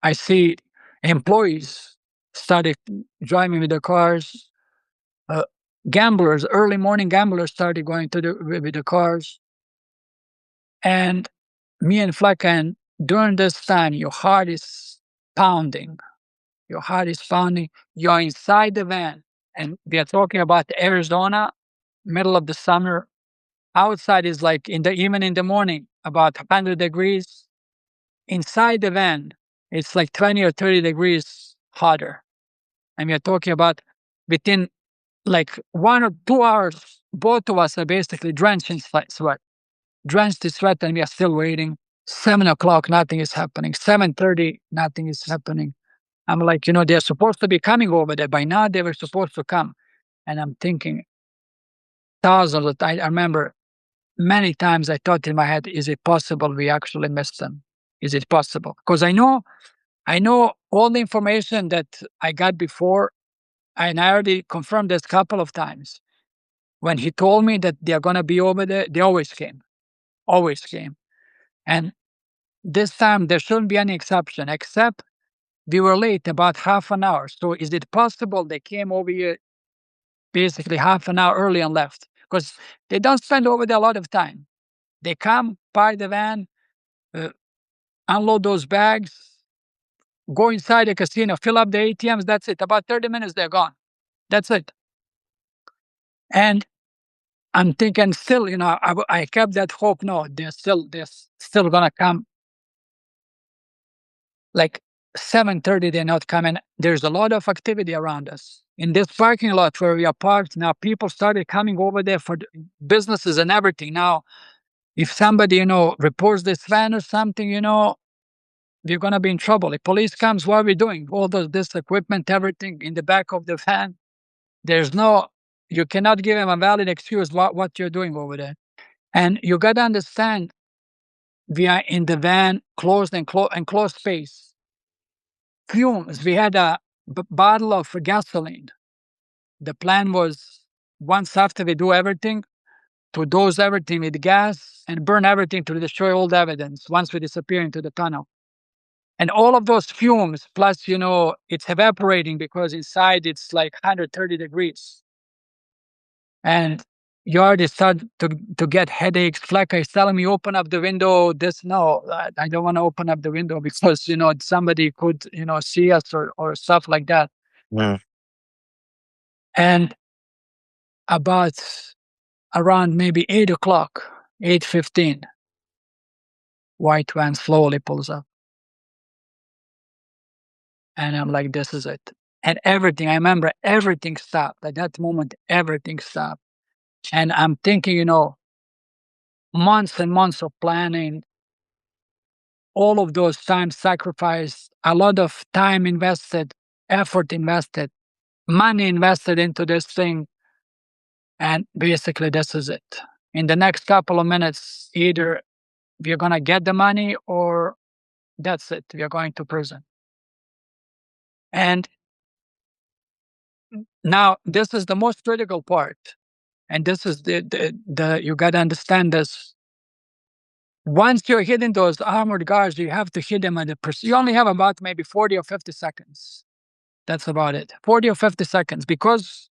I see employees started driving with the cars. Uh, Gamblers, early morning gamblers, started going with the cars. And me and Flecken, during this time, your heart is pounding. Your heart is pounding. You're inside the van, and we are talking about Arizona, middle of the summer. Outside is like even in the morning, about 100 degrees. Inside the van, it's like 20 or 30 degrees hotter. And we're talking about within like 1 or 2 hours, both of us are basically drenched in sweat. Drenched in sweat, and we are still waiting. 7 o'clock, nothing is happening. 7:30, nothing is happening. I'm like, they're supposed to be coming over there. By now, they were supposed to come. And I'm thinking, thousands of times, I remember many times I thought in my head, is it possible we actually missed them? Is it possible? Because I know all the information that I got before, and I already confirmed this a couple of times. When he told me that they're going to be over there, they always came. Always came. And this time, there shouldn't be any exception, except we were late about half an hour. So is it possible they came over here basically half an hour early and left? Because they don't spend over there a lot of time. They come, park the van, uh, unload those bags, go inside the casino, fill up the ATMs. That's it. About 30 minutes, they're gone. That's it. And I'm thinking still, I kept that hope. No, they're still gonna come. Like 7:30, they're not coming. There's a lot of activity around us in this parking lot where we are parked. Now people started coming over there for businesses and everything. Now, if somebody reports this van or something, we're gonna be in trouble. If police comes, what are we doing? All this equipment, everything in the back of the van. There's no, you cannot give him a valid excuse what you're doing over there. And you got to understand, we are in the van, closed and enclosed space. Fumes. We had a bottle of gasoline. The plan was, once after we do everything, to dose everything with gas and burn everything to destroy all the evidence once we disappear into the tunnel. And all of those fumes, plus, it's evaporating because inside it's like 130 degrees. And you already start to get headaches. Flecker is telling me, open up the window. No, I don't want to open up the window because, somebody could, see us or stuff like that. Mm. And about around maybe 8 o'clock, 8:15, white van slowly pulls up. And I'm like, this is it. And everything, I remember everything stopped. At that moment, everything stopped. And I'm thinking, months and months of planning, all of those time sacrificed, a lot of time invested, effort invested, money invested into this thing. And basically, this is it. In the next couple of minutes, either we're going to get the money or that's it. We are going to prison. And now this is the most critical part. And this is the you got to understand this. Once you're hitting those armored guards, you have to hit them at you only have about maybe 40 or 50 seconds. That's about it. 40 or 50 seconds. Because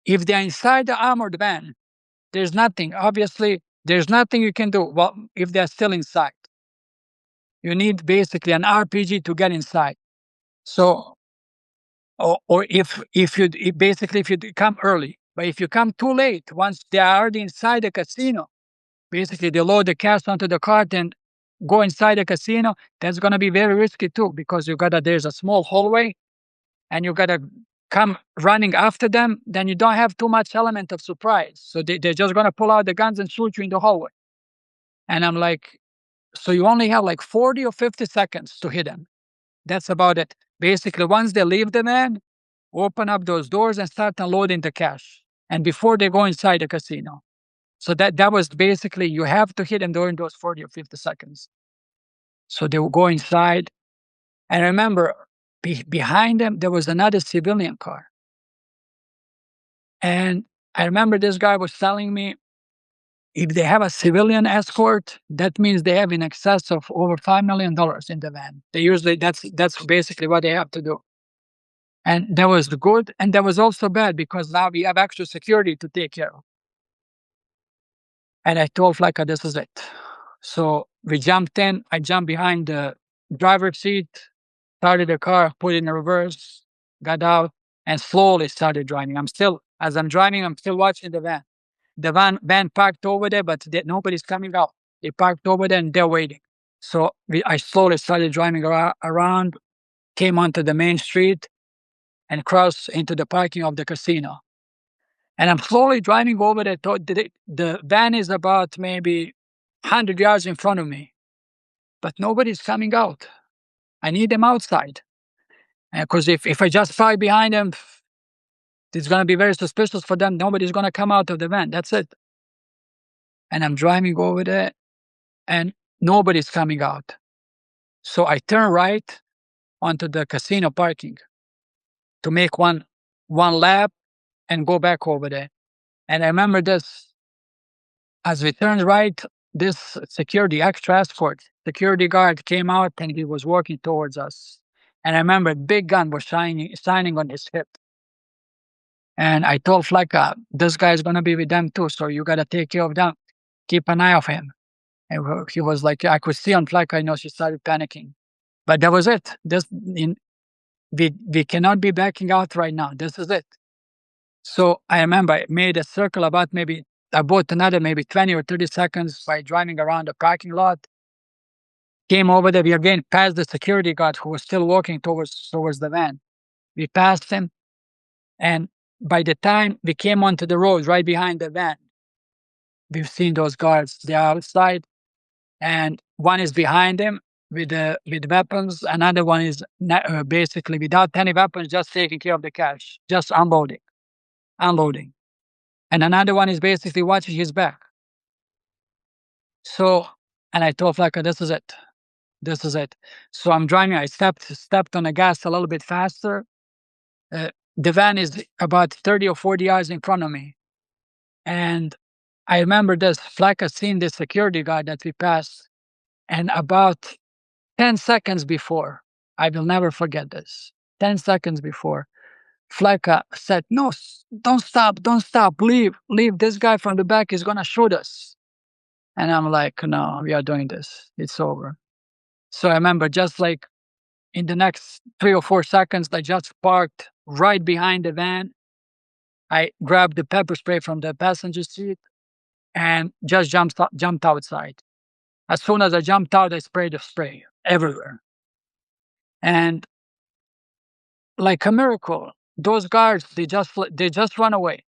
if they're inside the armored van, there's nothing. Obviously, there's nothing you can do. Well, if they're still inside, you need basically an RPG to get inside. So, or if you come early, but if you come too late, once they are already inside the casino, basically they load the cash onto the cart and go inside the casino. That's going to be very risky too, because there's a small hallway and you got to come running after them. Then you don't have too much element of surprise. So they're just going to pull out the guns and shoot you in the hallway. And I'm like, so you only have like 40 or 50 seconds to hit them. That's about it. Basically, once they leave the van, open up those doors and start unloading the cash. And before they go inside the casino. So that was basically, you have to hit them during those 40 or 50 seconds. So they will go inside. And I remember behind them, there was another civilian car. And I remember this guy was telling me, if they have a civilian escort, that means they have in excess of over $5 million in the van. They usually, that's basically what they have to do. And that was good. And that was also bad because now we have extra security to take care of. And I told Flecker, this is it. So we jumped in. I jumped behind the driver's seat, started the car, put it in reverse, got out, and slowly started driving. As I'm driving, I'm still watching the van. The van parked over there, but nobody's coming out. They parked over there and they're waiting. So I slowly started driving around, came onto the main street, and crossed into the parking of the casino. And I'm slowly driving over there. The van is about maybe 100 yards in front of me, but nobody's coming out. I need them outside. Because if I just park behind them, it's going to be very suspicious for them. Nobody's going to come out of the van. That's it. And I'm driving over there and nobody's coming out. So I turn right onto the casino parking to make one lap and go back over there. And I remember this, as we turned right, this extra escort security guard came out and he was walking towards us. And I remember big gun was shining on his hip. And I told Flecker, this guy is going to be with them too. So you got to take care of them. Keep an eye on him. And he was like, I could see on Flecker, she started panicking. But that was it. We cannot be backing out right now. This is it. So I remember I made a circle about another maybe 20 or 30 seconds by driving around the parking lot. Came over there. We again passed the security guard who was still walking towards the van. We passed him. And by the time we came onto the road right behind the van, we've seen those guards. They're outside and one is behind him. with weapons. Another one is basically without any weapons, just taking care of the cash, just unloading. And another one is basically watching his back. So, and I told Flacco, this is it. This is it. So I'm driving. I stepped on the gas a little bit faster. The van is about 30 or 40 yards in front of me. And I remember this. Flacco seen the security guard that we passed. And about 10 seconds before, I will never forget this. 10 seconds before, Flacco said, no, don't stop, don't stop, leave. This guy from the back is going to shoot us. And I'm like, no, we are doing this. It's over. So I remember just like in the next 3 or 4 seconds, I just parked right behind the van. I grabbed the pepper spray from the passenger seat and just jumped outside. As soon as I jumped out, I sprayed the spray everywhere. And like a miracle, those guards, they just run away.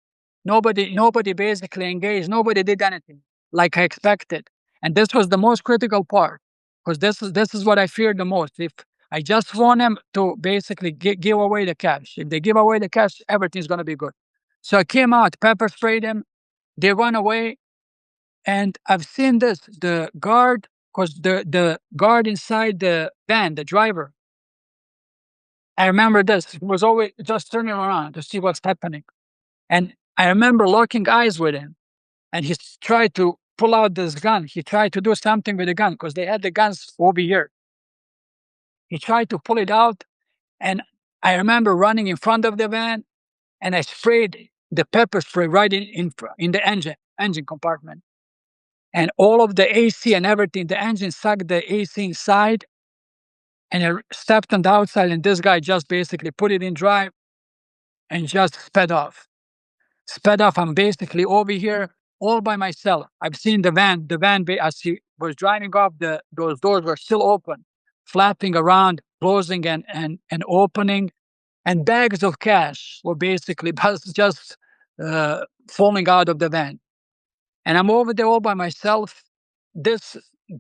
Nobody basically engaged. Nobody did anything like I expected. And this was the most critical part because this is what I feared the most. If I just want them to basically give away the cash. If they give away the cash, everything's gonna be good. So I came out, pepper sprayed them. They run away, and I've seen this. The guard, because the guard inside the van, the driver. I remember this. He was always just turning around to see what's happening. And I remember locking eyes with him, and he tried to pull out this gun. He tried to do something with the gun because they had the guns over here. He tried to pull it out, and I remember running in front of the van, and I sprayed the pepper spray right in the engine compartment, and all of the AC and everything. The engine sucked the AC inside, and I stepped on the outside, and this guy just basically put it in drive and just sped off. I'm basically over here all by myself. I've seen the van. As he was driving off, those doors were still open, flapping around, closing and opening, and bags of cash were basically just falling out of the van. And I'm over there all by myself. This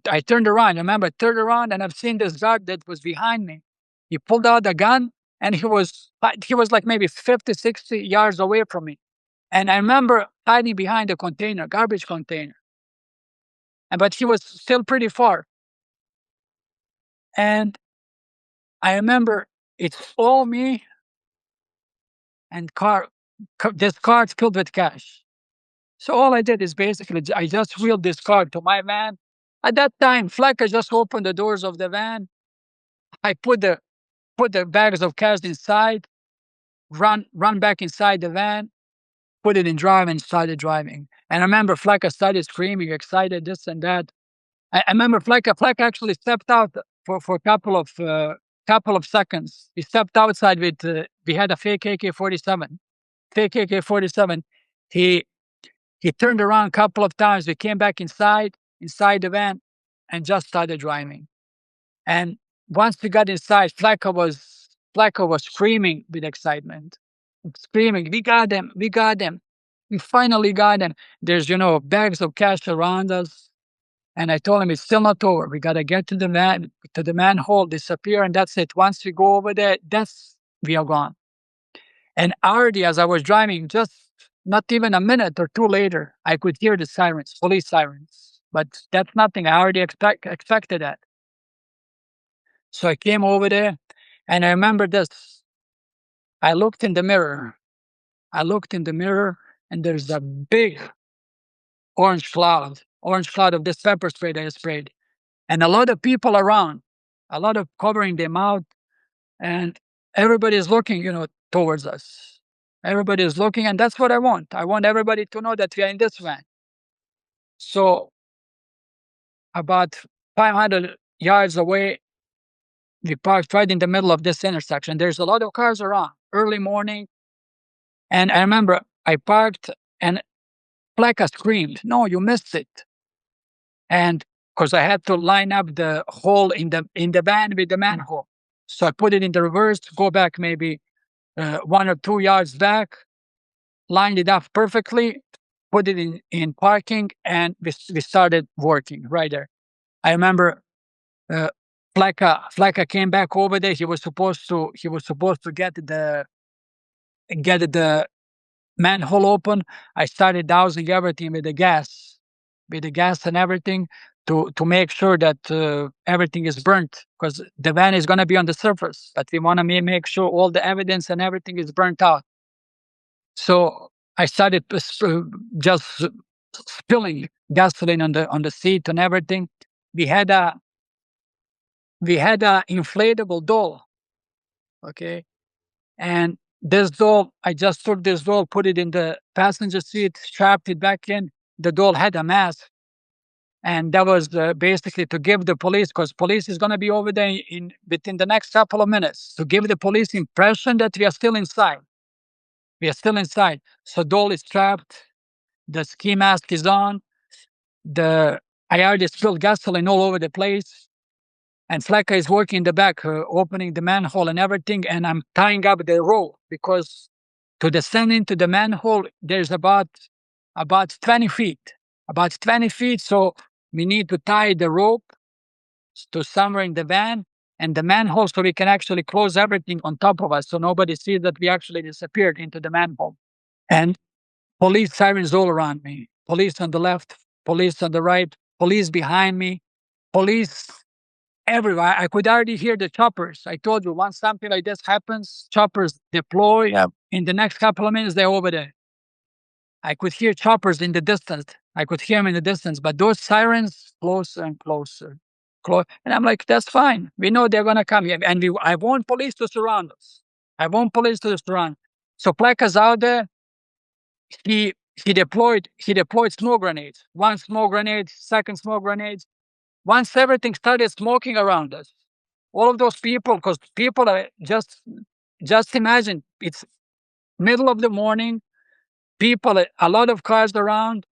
I turned around. Remember, I turned around and I've seen this guard that was behind me. He pulled out a gun and he was like maybe 50, 60 yards away from me. And I remember hiding behind a container, garbage container. But he was still pretty far. And I remember it's all me and this card filled with cash. So all I did is basically I just wheeled this card to my van. At that time, Flacco just opened the doors of the van. I put the bags of cash inside, run back inside the van, put it in drive, and started driving. And I remember Flacco started screaming, excited, this and that. I remember Flacco actually stepped out for a couple of seconds. He stepped outside with we had a fake AK-47. Fake AK-47. He he turned around a couple of times. We came back inside the van, and just started driving. And once we got inside, Flacco was screaming with excitement, screaming, "We got them! We got them! We finally got them!" There's bags of cash around us. And I told him it's still not over. We gotta get to the manhole, disappear, and that's it. Once we go over there, we are gone. And already, as I was driving, just not even a minute or two later, I could hear the sirens, police sirens. But that's nothing. I already expected that. So I came over there, and I remember this. I looked in the mirror. And there's a big orange cloud of this pepper spray that I sprayed. And a lot of people around, a lot of covering their mouth, and everybody is looking, towards us. Everybody is looking, and that's what I want. I want everybody to know that we are in this van. So about 500 yards away, we parked right in the middle of this intersection. There's a lot of cars around, early morning. And I remember I parked, and Flacco screamed, "No, you missed it." And because I had to line up the hole in the van with the manhole. So I put it in the reverse, go back maybe 1 or 2 yards back, lined it up perfectly, put it in parking, and we started working right there. I remember Flacca came back over there. He was supposed to get the manhole open. I started dousing everything with the gas and everything to make sure that everything is burnt because the van is going to be on the surface, but we want to make sure all the evidence and everything is burnt out. So I started just spilling gasoline on the seat and everything. We had a inflatable doll, okay, and this doll, I just took this doll, put it in the passenger seat, strapped it back in. The doll had a mask, and that was basically to give the police, because police is going to be over there in within the next couple of minutes, to give the police impression that we are still inside. We are still inside. So doll is strapped, the ski mask is on, the I already spilled gasoline all over the place. And Flacca is working in the back, opening the manhole and everything. And I'm tying up the rope because to descend into the manhole, there's about 20 feet, about 20 feet. So we need to tie the rope to somewhere in the van and the manhole so we can actually close everything on top of us so nobody sees that we actually disappeared into the manhole. And police sirens all around me, police on the left, police on the right, police behind me, police everywhere. I could already hear the choppers. I told you, once something like this happens, choppers deploy. Yep. In the next couple of minutes, they're over there. I could hear choppers in the distance. I could hear them in the distance, but those sirens closer and closer. And I'm like, that's fine. We know they're gonna come here, and I want police to surround us. I want police to surround. So Pleka's out there. He deployed smoke grenades. One smoke grenade, second smoke grenade. Once everything started smoking around us, all of those people, because people are just imagine it's middle of the morning, people, a lot of cars around,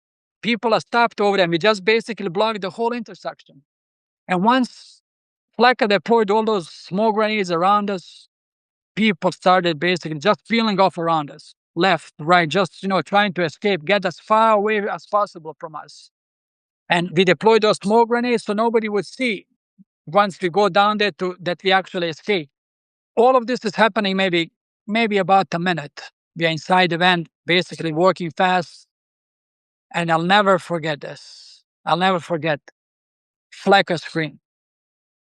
people are stopped over there. We just basically blocked the whole intersection. And once Flacca deployed all those smoke grenades around us, people started basically just peeling off around us, left, right, just trying to escape, get as far away as possible from us. And we deployed those smoke grenades so nobody would see once we go down there to that we actually escape. All of this is happening maybe about a minute. We are inside the van, basically working fast. And I'll never forget this. I'll never forget Flecker screen.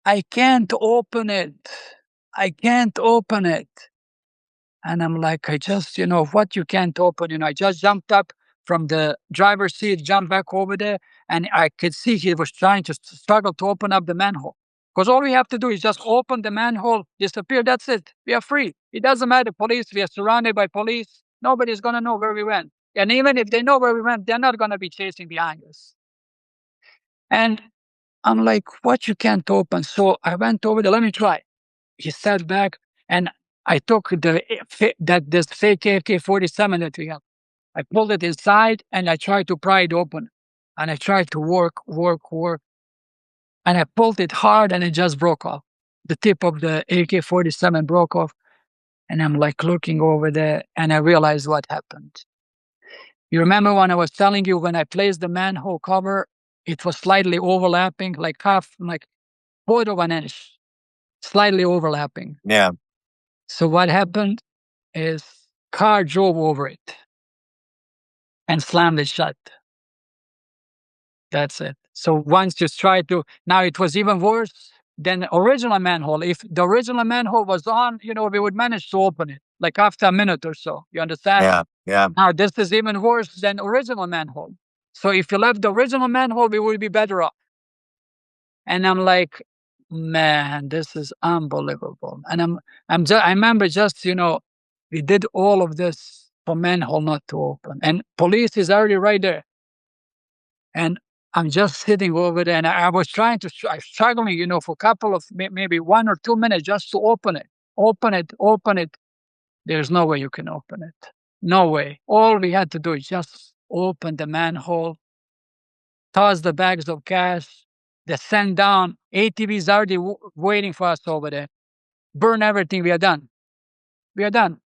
I can't open it. I can't open it. And I'm like, I just, what you can't open, I just jumped up from the driver's seat, jumped back over there, and I could see he was trying to struggle to open up the manhole. Because all we have to do is just open the manhole, disappear, that's it. We are free. It doesn't matter, police, we are surrounded by police. Nobody's going to know where we went. And even if they know where we went, they're not going to be chasing behind us. And I'm like, what you can't open? So I went over there, let me try. He sat back and I took this fake AK-47 that we have. I pulled it inside and I tried to pry it open. And I tried to work. And I pulled it hard and it just broke off. The tip of the AK-47 broke off. And I'm like looking over there and I realized what happened. You remember when I was telling you when I placed the manhole cover, it was slightly overlapping, like quarter of an inch, slightly overlapping. Yeah. So what happened is car drove over it and slammed it shut. That's it. So once you try to, now it was even worse than the original manhole. If the original manhole was on, we would manage to open it like after a minute or so. You understand? Yeah. Yeah. Now this is even worse than original manhole. So if you left the original manhole, we would be better off. And I'm like, man, this is unbelievable. And I remember just, we did all of this for manhole not to open. And police is already right there. And I'm just sitting over there and I was trying to, struggling, for a couple of, maybe 1 or 2 minutes just to open it. Open it. There's no way you can open it. No way. All we had to do is just open the manhole, toss the bags of cash, descend down. ATV is already waiting for us over there. Burn everything. We are done. We are done.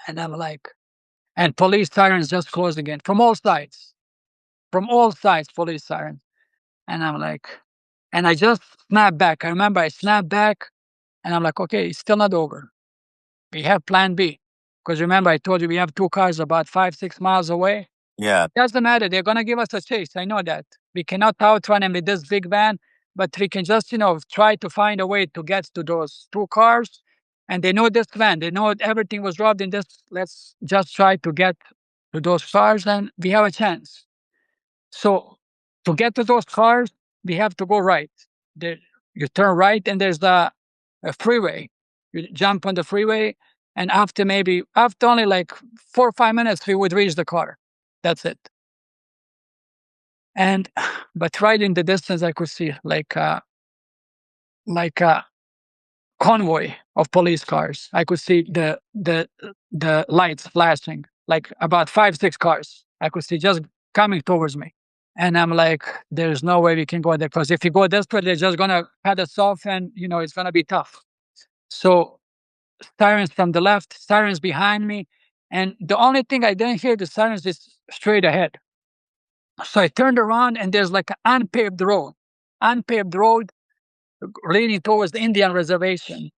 And I'm like, and police sirens just closed again from all sides. From all sides, police sirens. And I'm like, And I just snapped back. I remember I snapped back and I'm like, okay, it's still not over. We have plan B. Because remember, I told you we have two cars about 5, 6 miles away. Yeah. Doesn't matter. They're going to give us a chase. I know that. We cannot outrun them with this big van, but we can just, try to find a way to get to those two cars. And they know this van. They know everything was robbed in this. Let's just try to get to those cars and we have a chance. So to get to those cars, we have to go right. There, you turn right and there's a freeway. You jump on the freeway and after only like 4 or 5 minutes, we would reach the car. That's it. And but right in the distance, I could see like a convoy of police cars. I could see the lights flashing, like about 5, 6 cars. I could see just coming towards me. And I'm like, there's no way we can go there because if you go this way, they're just gonna cut us off, and it's gonna be tough. So sirens from the left, sirens behind me, and the only thing I didn't hear the sirens is straight ahead. So I turned around and there's like an unpaved road leading towards the Indian reservation.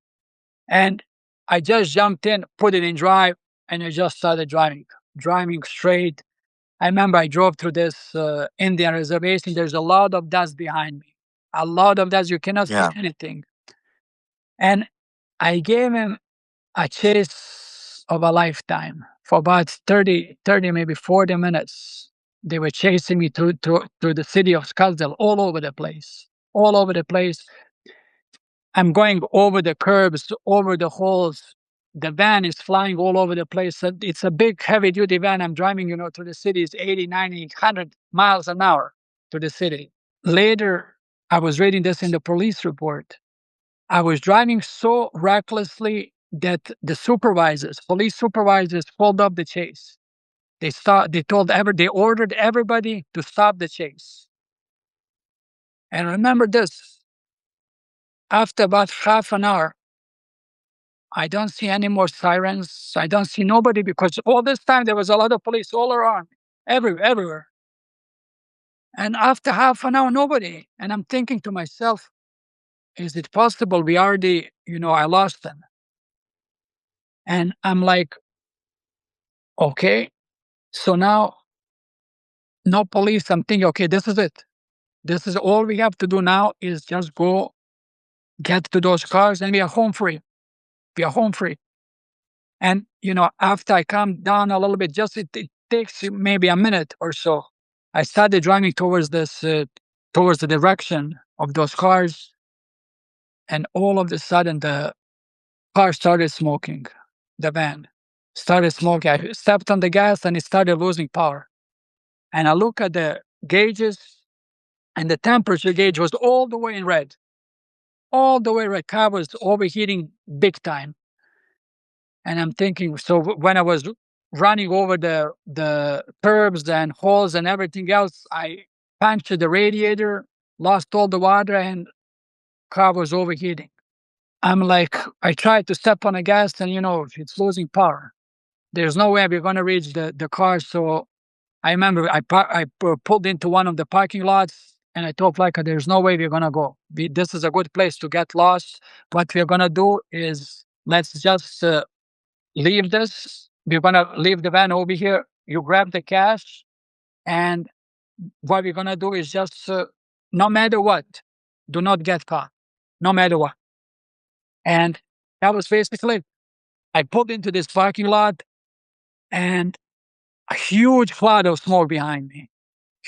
And I just jumped in, put it in drive, and I just started driving straight. I remember I drove through this Indian reservation. There's a lot of dust behind me, a lot of dust. You cannot see Yeah. anything. And I gave him a chase of a lifetime for about 30, maybe 40 minutes. They were chasing me through the city of Scottsdale, all over the place, all over the place. I'm going over the curbs, over the holes. The van is flying all over the place. It's a big, heavy duty van. I'm driving, through the city. It's 80, 90, 100 miles an hour to the city. Later, I was reading this in the police report. I was driving so recklessly that the police supervisors, pulled up the chase. They ordered everybody to stop the chase. And remember this, after about half an hour, I don't see any more sirens. I don't see nobody because all this time there was a lot of police all around, everywhere. And after half an hour, nobody. And I'm thinking to myself, is it possible we already, I lost them? And I'm like, okay. So now, no police. I'm thinking, okay, this is it. This is all we have to do now is just go get to those cars and we are home free. We are home free. And, after I calm down a little bit, just it takes maybe a minute or so. I started driving towards the direction of those cars. And all of a sudden, the car started smoking. The van started smoking. I stepped on the gas and it started losing power. And I look at the gauges, and the temperature gauge was all the way in red. All the way red. Car was overheating big time. And I'm thinking, so when I was running over the curbs and holes and everything else, I punctured the radiator, lost all the water, and car was overheating. I'm like, I tried to step on the gas, and it's losing power. There's no way we're gonna reach the car. So I remember pulled into one of the parking lots, and I told Flyka, there's no way we're gonna go. This is a good place to get lost. What we're gonna do is let's just leave this. We're gonna leave the van over here. You grab the cash, and what we're gonna do is just, no matter what, do not get caught, no matter what. And that was basically it. I pulled into this parking lot, and a huge cloud of smoke behind me.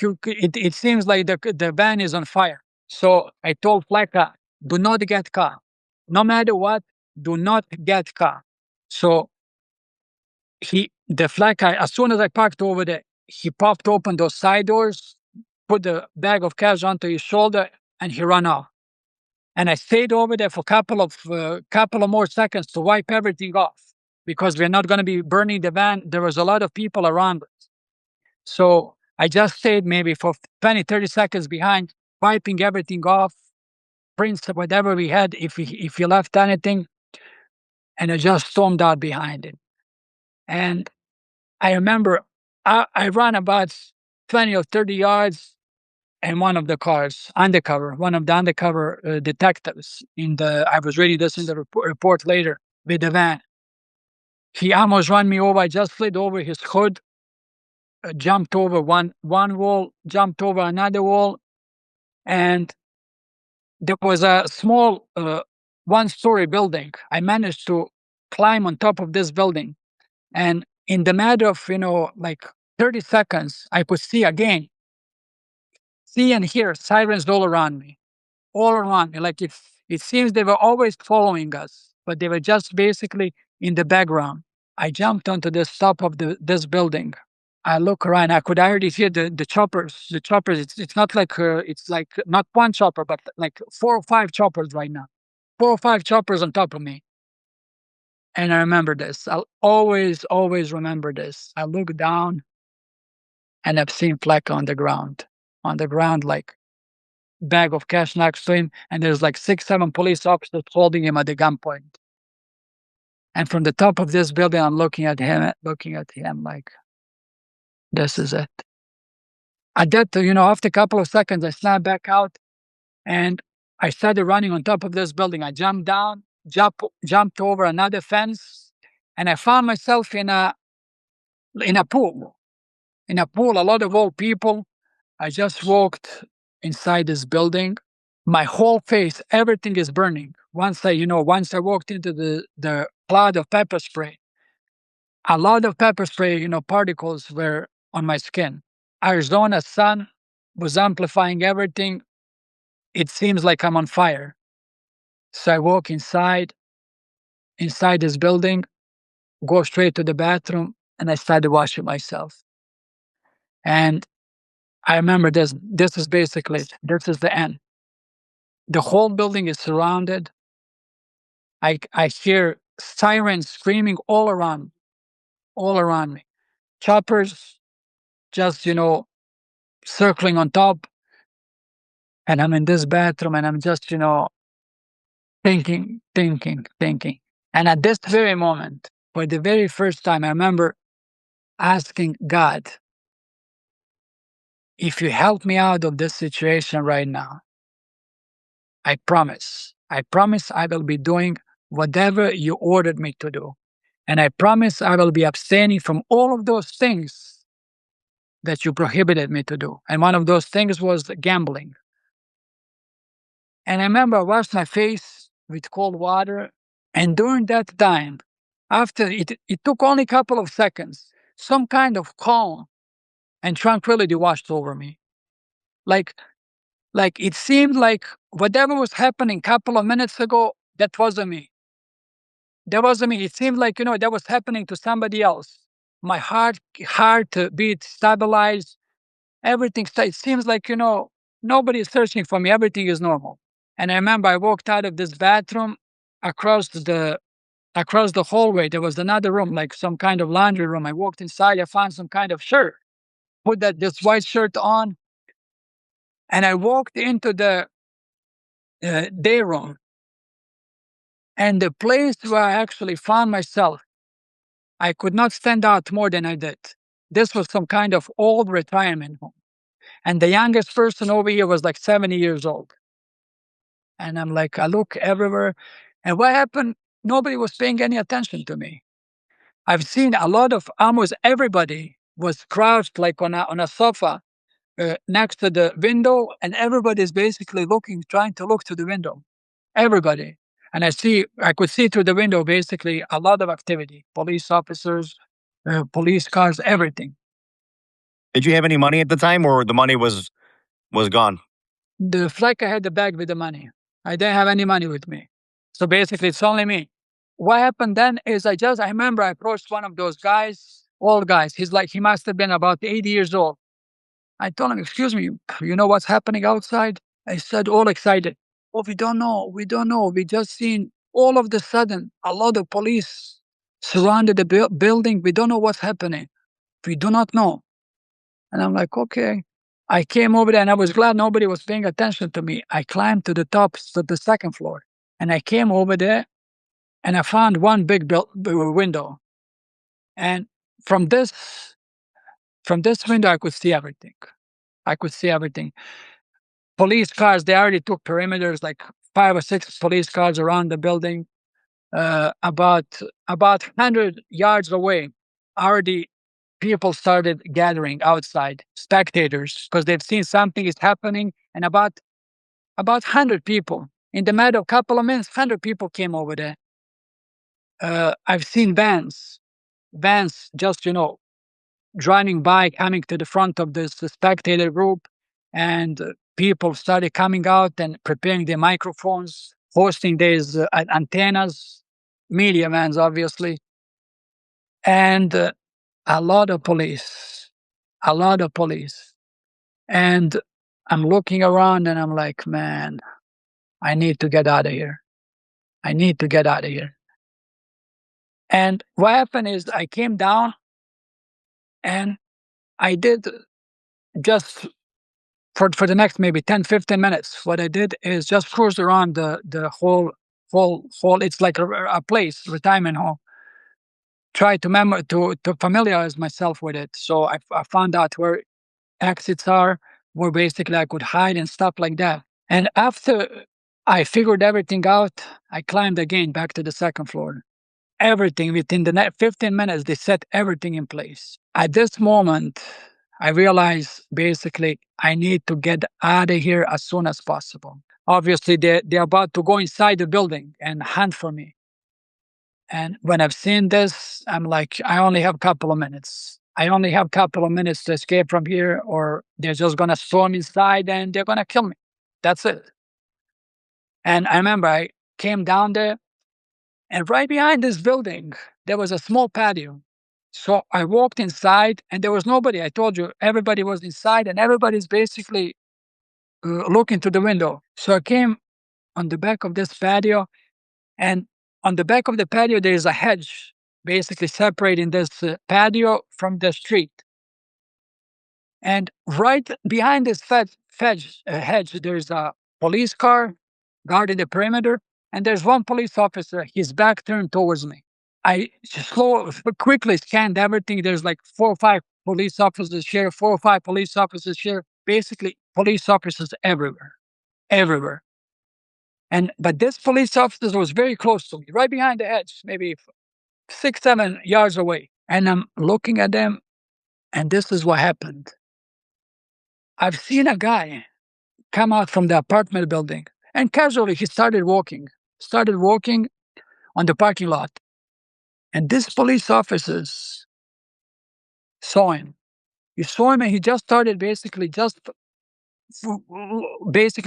It seems like the van is on fire. So I told Fleka, do not get caught, no matter what. Do not get caught. So the flat guy, as soon as I parked over there, he popped open those side doors, put the bag of cash onto his shoulder, and he ran off. And I stayed over there for a couple of more seconds to wipe everything off because we're not going to be burning the van. There was a lot of people around us. So I just stayed maybe for 20, 30 seconds behind, wiping everything off, prints, whatever we had, if you left anything, and I just stormed out behind it. And I remember I ran about 20 or 30 yards, and one of the cars, undercover, one of the undercover detectives I was reading this in the report later, with the van. He almost ran me over. I just slid over his hood, jumped over one wall, jumped over another wall, and there was a small one-story building. I managed to climb on top of this building, and in the matter of like 30 seconds, I could see again, see and hear sirens all around me, all around me. Like it seems they were always following us, but they were just basically in the background. I jumped onto the top of this building. I look around. I could already hear the choppers. The choppers. It's not like it's like not one chopper, but like 4 or 5 choppers right now. 4 or 5 choppers on top of me. And I remember this. I'll always remember this. I look down and I've seen Fleck on the ground, like bag of cash next to him, and there's like 6, 7 police officers holding him at the gunpoint. And from the top of this building, I'm looking at him like, this is it. At that, after a couple of seconds, I snapped back out and I started running on top of this building. I jumped down, jumped over another fence, and I found myself in a pool. In a pool, a lot of old people. I just walked inside this building. My whole face, everything is burning. Once I walked into the cloud of pepper spray, a lot of pepper spray, particles were on my skin. Arizona sun was amplifying everything. It seems like I'm on fire. So I walk inside this building, go straight to the bathroom, and I started washing myself. And I remember this. This is basically it. This is the end. The whole building is surrounded. I hear sirens screaming all around me. Choppers just, circling on top. And I'm in this bathroom and I'm just, thinking. And at this very moment, for the very first time, I remember asking God, if you help me out of this situation right now, I promise I will be doing whatever you ordered me to do. And I promise I will be abstaining from all of those things that you prohibited me to do. And one of those things was gambling. And I remember I washed my face with cold water. And during that time, after it took only a couple of seconds, some kind of calm and tranquility washed over me. Like, like it seemed like whatever was happening a couple of minutes ago, that wasn't me. That wasn't me. It seemed like, that was happening to somebody else. My heart beat stabilized. It seems like, nobody is searching for me. Everything is normal. And I remember I walked out of this bathroom across the hallway. There was another room, like some kind of laundry room. I walked inside. I found some kind of shirt. Put this white shirt on, and I walked into the day room. And the place where I actually found myself, I could not stand out more than I did. This was some kind of old retirement home. And the youngest person over here was like 70 years old. And I'm like, I look everywhere. And what happened? Nobody was paying any attention to me. I've seen almost everybody was crouched like on a sofa next to the window, and everybody's basically trying to look to the window. Everybody. And I could see through the window basically a lot of activity, police officers, police cars, everything. Did you have any money at the time, or the money was gone? The Fleck had the bag with the money. I didn't have any money with me. So basically, it's only me. What happened then is I remember I approached one of those guys, old guys. He must have been about 80 years old. I told him, excuse me, you know what's happening outside? I said, all excited. Oh, we don't know. We don't know. We just seen all of the sudden a lot of police surrounded the building. We don't know what's happening. We do not know. And I'm like, okay. I came over there and I was glad nobody was paying attention to me. I climbed to the top, to the second floor, and I came over there and I found one big window. And from this window, I could see everything. I could see everything. Police cars, they already took perimeters, like 5 or 6 police cars around the building. About 100 yards away, already people started gathering outside, spectators, because they've seen something is happening, and about 100 people. In the matter of a couple of minutes, 100 people came over there. I've seen vans just, driving by, coming to the front of this spectator group, and people started coming out and preparing their microphones, hosting these antennas, media vans, obviously, and a lot of police, a lot of police. And I'm looking around and I'm like, man, I need to get out of here. I need to get out of here. And what happened is I came down and I did just for the next maybe 10, 15 minutes. What I did is just cruise around the whole, it's like a place, retirement home. Try to familiarize myself with it. So I found out where exits are, where basically I could hide and stuff like that. And after I figured everything out, I climbed again back to the second floor. Everything within the next 15 minutes, they set everything in place. At this moment, I realized basically I need to get out of here as soon as possible. Obviously, they're about to go inside the building and hunt for me. And when I've seen this, I'm like, I only have a couple of minutes. I only have a couple of minutes to escape from here, or they're just going to storm inside and they're going to kill me. That's it. And I remember I came down there, and right behind this building, there was a small patio. So I walked inside and there was nobody. I told you, everybody was inside and everybody's basically looking to the window. So I came on the back of this patio, and on the back of the patio, there is a hedge basically separating this patio from the street. And right behind this hedge, there's a police car guarding the perimeter, and there's one police officer, his back turned towards me. I quickly scanned everything. There's like 4 or 5 police officers here, 4 or 5 police officers here, basically police officers everywhere, everywhere. And but this police officer was very close to me, right behind the hedge, maybe 6, 7 yards away. And I'm looking at them, and this is what happened. I've seen a guy come out from the apartment building, and casually he started walking on the parking lot. And these police officers saw him. He saw him, and he just started basically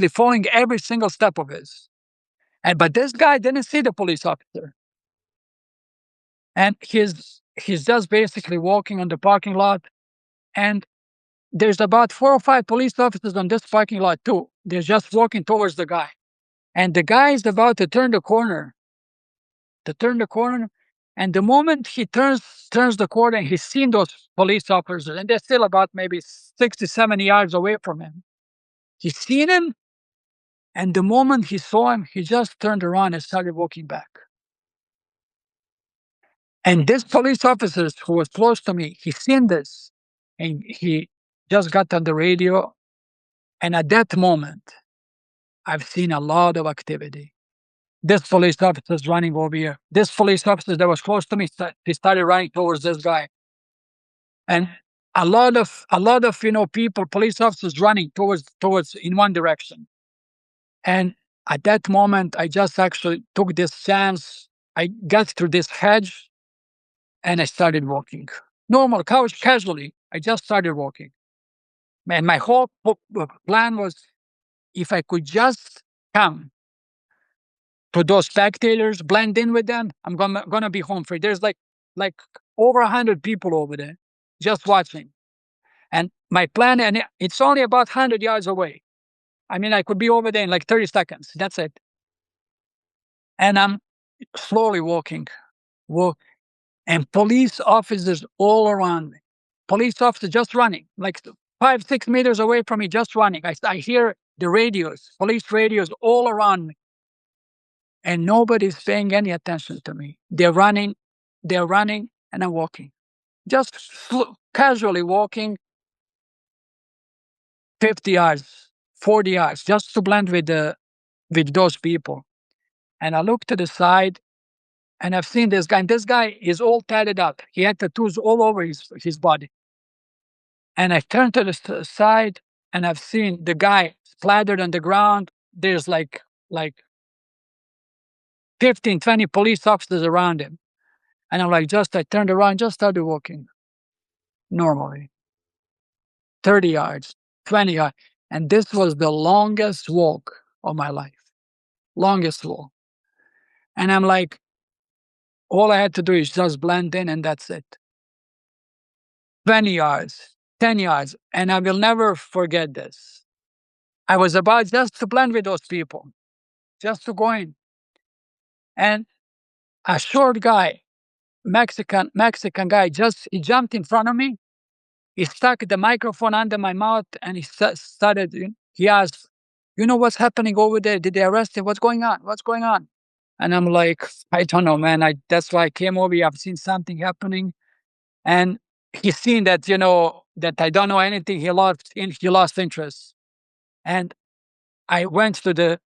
following every single step of his. And but this guy didn't see the police officer, and he's just basically walking on the parking lot, and there's about 4 or 5 police officers on this parking lot too. They're just walking towards the guy, and the guy is about to turn the corner, and the moment he turns the corner, and he's seen those police officers, and they're still about maybe 60, 70 yards away from him. He's seen him, and the moment he saw him, he just turned around and started walking back. And this police officer who was close to me, he seen this, and he just got on the radio. And at that moment, I've seen a lot of activity. This police officer is running over here. This police officer that was close to me, he started running towards this guy. And a lot of people, police officers running towards in one direction. And at that moment, I just actually took this chance. I got through this hedge and I started walking. Normal, casually. I just started walking. And my whole plan was, if I could just come to those spectators, blend in with them, I'm gonna be home free. There's like over 100 people over there just watching. And my plan, and it's only about 100 yards away. I mean, I could be over there in like 30 seconds. That's it. And I'm slowly walking, and police officers all around me. Police officers just running, like 5, 6 meters away from me, just running. I hear the radios, police radios all around me, and nobody's paying any attention to me. They're running, and I'm walking, just casually walking. 50 yards, 40 yards, just to blend with those people. And I look to the side and I've seen this guy, and this guy is all tatted up. He had tattoos all over his body. And I turned to the side and I've seen the guy splattered on the ground. There's like 15, 20 police officers around him. And I'm like, I turned around, just started walking normally, 30 yards, 20 yards. And this was the longest walk of my life, longest walk. And I'm like, all I had to do is just blend in and that's it. 20 yards, 10 yards. And I will never forget this. I was about just to blend with those people, just to go in. And a short guy, Mexican guy, he jumped in front of me. He stuck the microphone under my mouth and he started. He asked, "You know what's happening over there? Did they arrest him? What's going on? What's going on?" And I'm like, "I don't know, man. That's why I came over here. I've seen something happening." And he's seen that that I don't know anything. He lost interest. And I went to the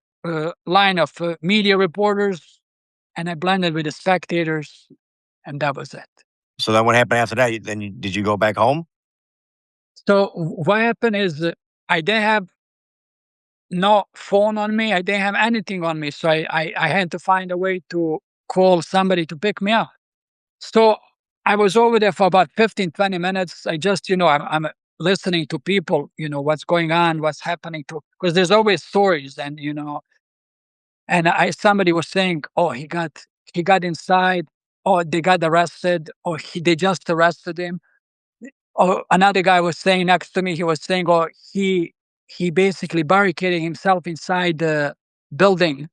line of media reporters, and I blended with the spectators, and that was it. So then what happened after that? Did you go back home? So what happened is I didn't have no phone on me. I didn't have anything on me. So I had to find a way to call somebody to pick me up. So I was over there for about 15, 20 minutes. I just, I'm listening to people, what's going on, what's happening because there's always stories and somebody was saying, oh, he got inside, or they got arrested, or they just arrested him. Or another guy was saying next to me, he was saying, oh, he basically barricaded himself inside the building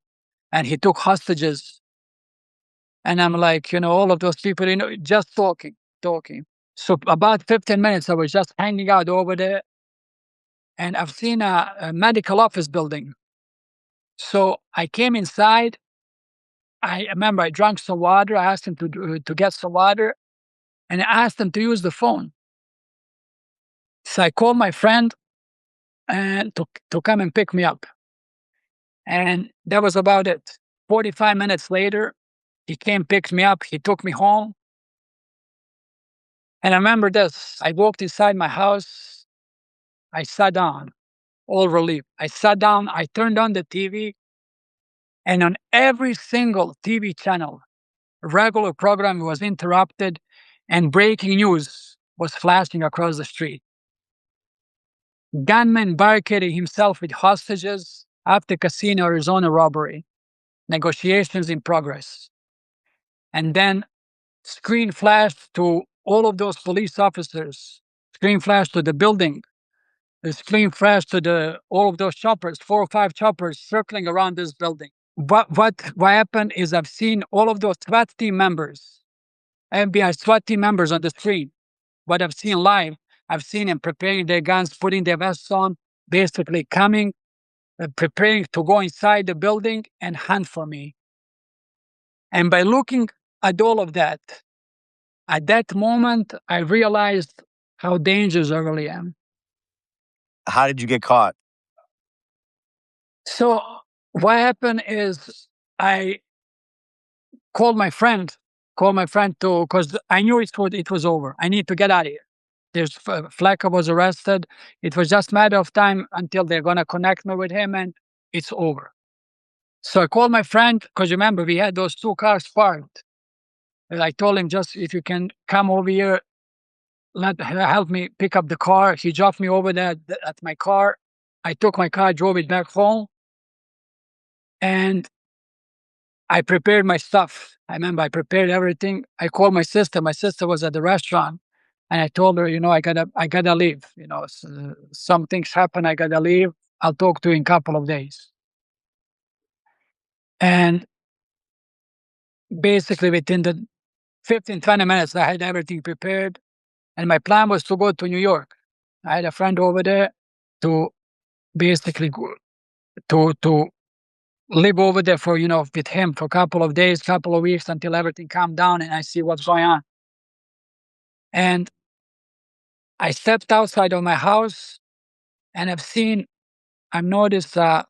and he took hostages. And I'm like, all of those people, just talking. So about 15 minutes, I was just hanging out over there and I've seen a medical office building. So I came inside. I remember I drank some water. I asked him to get some water and I asked him to use the phone. So I called my friend and to come and pick me up. And that was about it. 45 minutes later, he came, picked me up. He took me home. And I remember this. I walked inside my house. I sat down, all relieved. I sat down. I turned on the TV. And on every single TV channel, regular program was interrupted and breaking news was flashing across the street. Gunman barricaded himself with hostages after Casino Arizona robbery. Negotiations in progress. And then screen flashed to all of those police officers, screen flashed to the building, the screen flashed to all of those choppers, 4 or 5 choppers circling around this building. What happened is I've seen all of those SWAT team members, FBI SWAT team members on the screen. What I've seen live, I've seen them preparing their guns, putting their vests on, basically coming, preparing to go inside the building and hunt for me. And by looking at all of that, at that moment, I realized how dangerous I really am. How did you get caught? So what happened is I called my friend because I knew it was over. I need to get out of here. Flacco was arrested. It was just a matter of time until they're going to connect me with him and it's over. So I called my friend because remember, we had those 2 cars parked. And I told him, just if you can come over here, help me pick up the car. He dropped me over there at my car. I took my car, drove it back home, and I prepared my stuff. I remember I prepared everything. I called my sister. My sister was at the restaurant, and I told her, I gotta leave. Some things happen. I gotta leave. I'll talk to you in a couple of days. And basically, within the 15, 20 minutes, I had everything prepared, and my plan was to go to New York. I had a friend over there to basically to live over there for with him for a couple of days, couple of weeks until everything calmed down and I see what's going on. And I stepped outside of my house and I've noticed a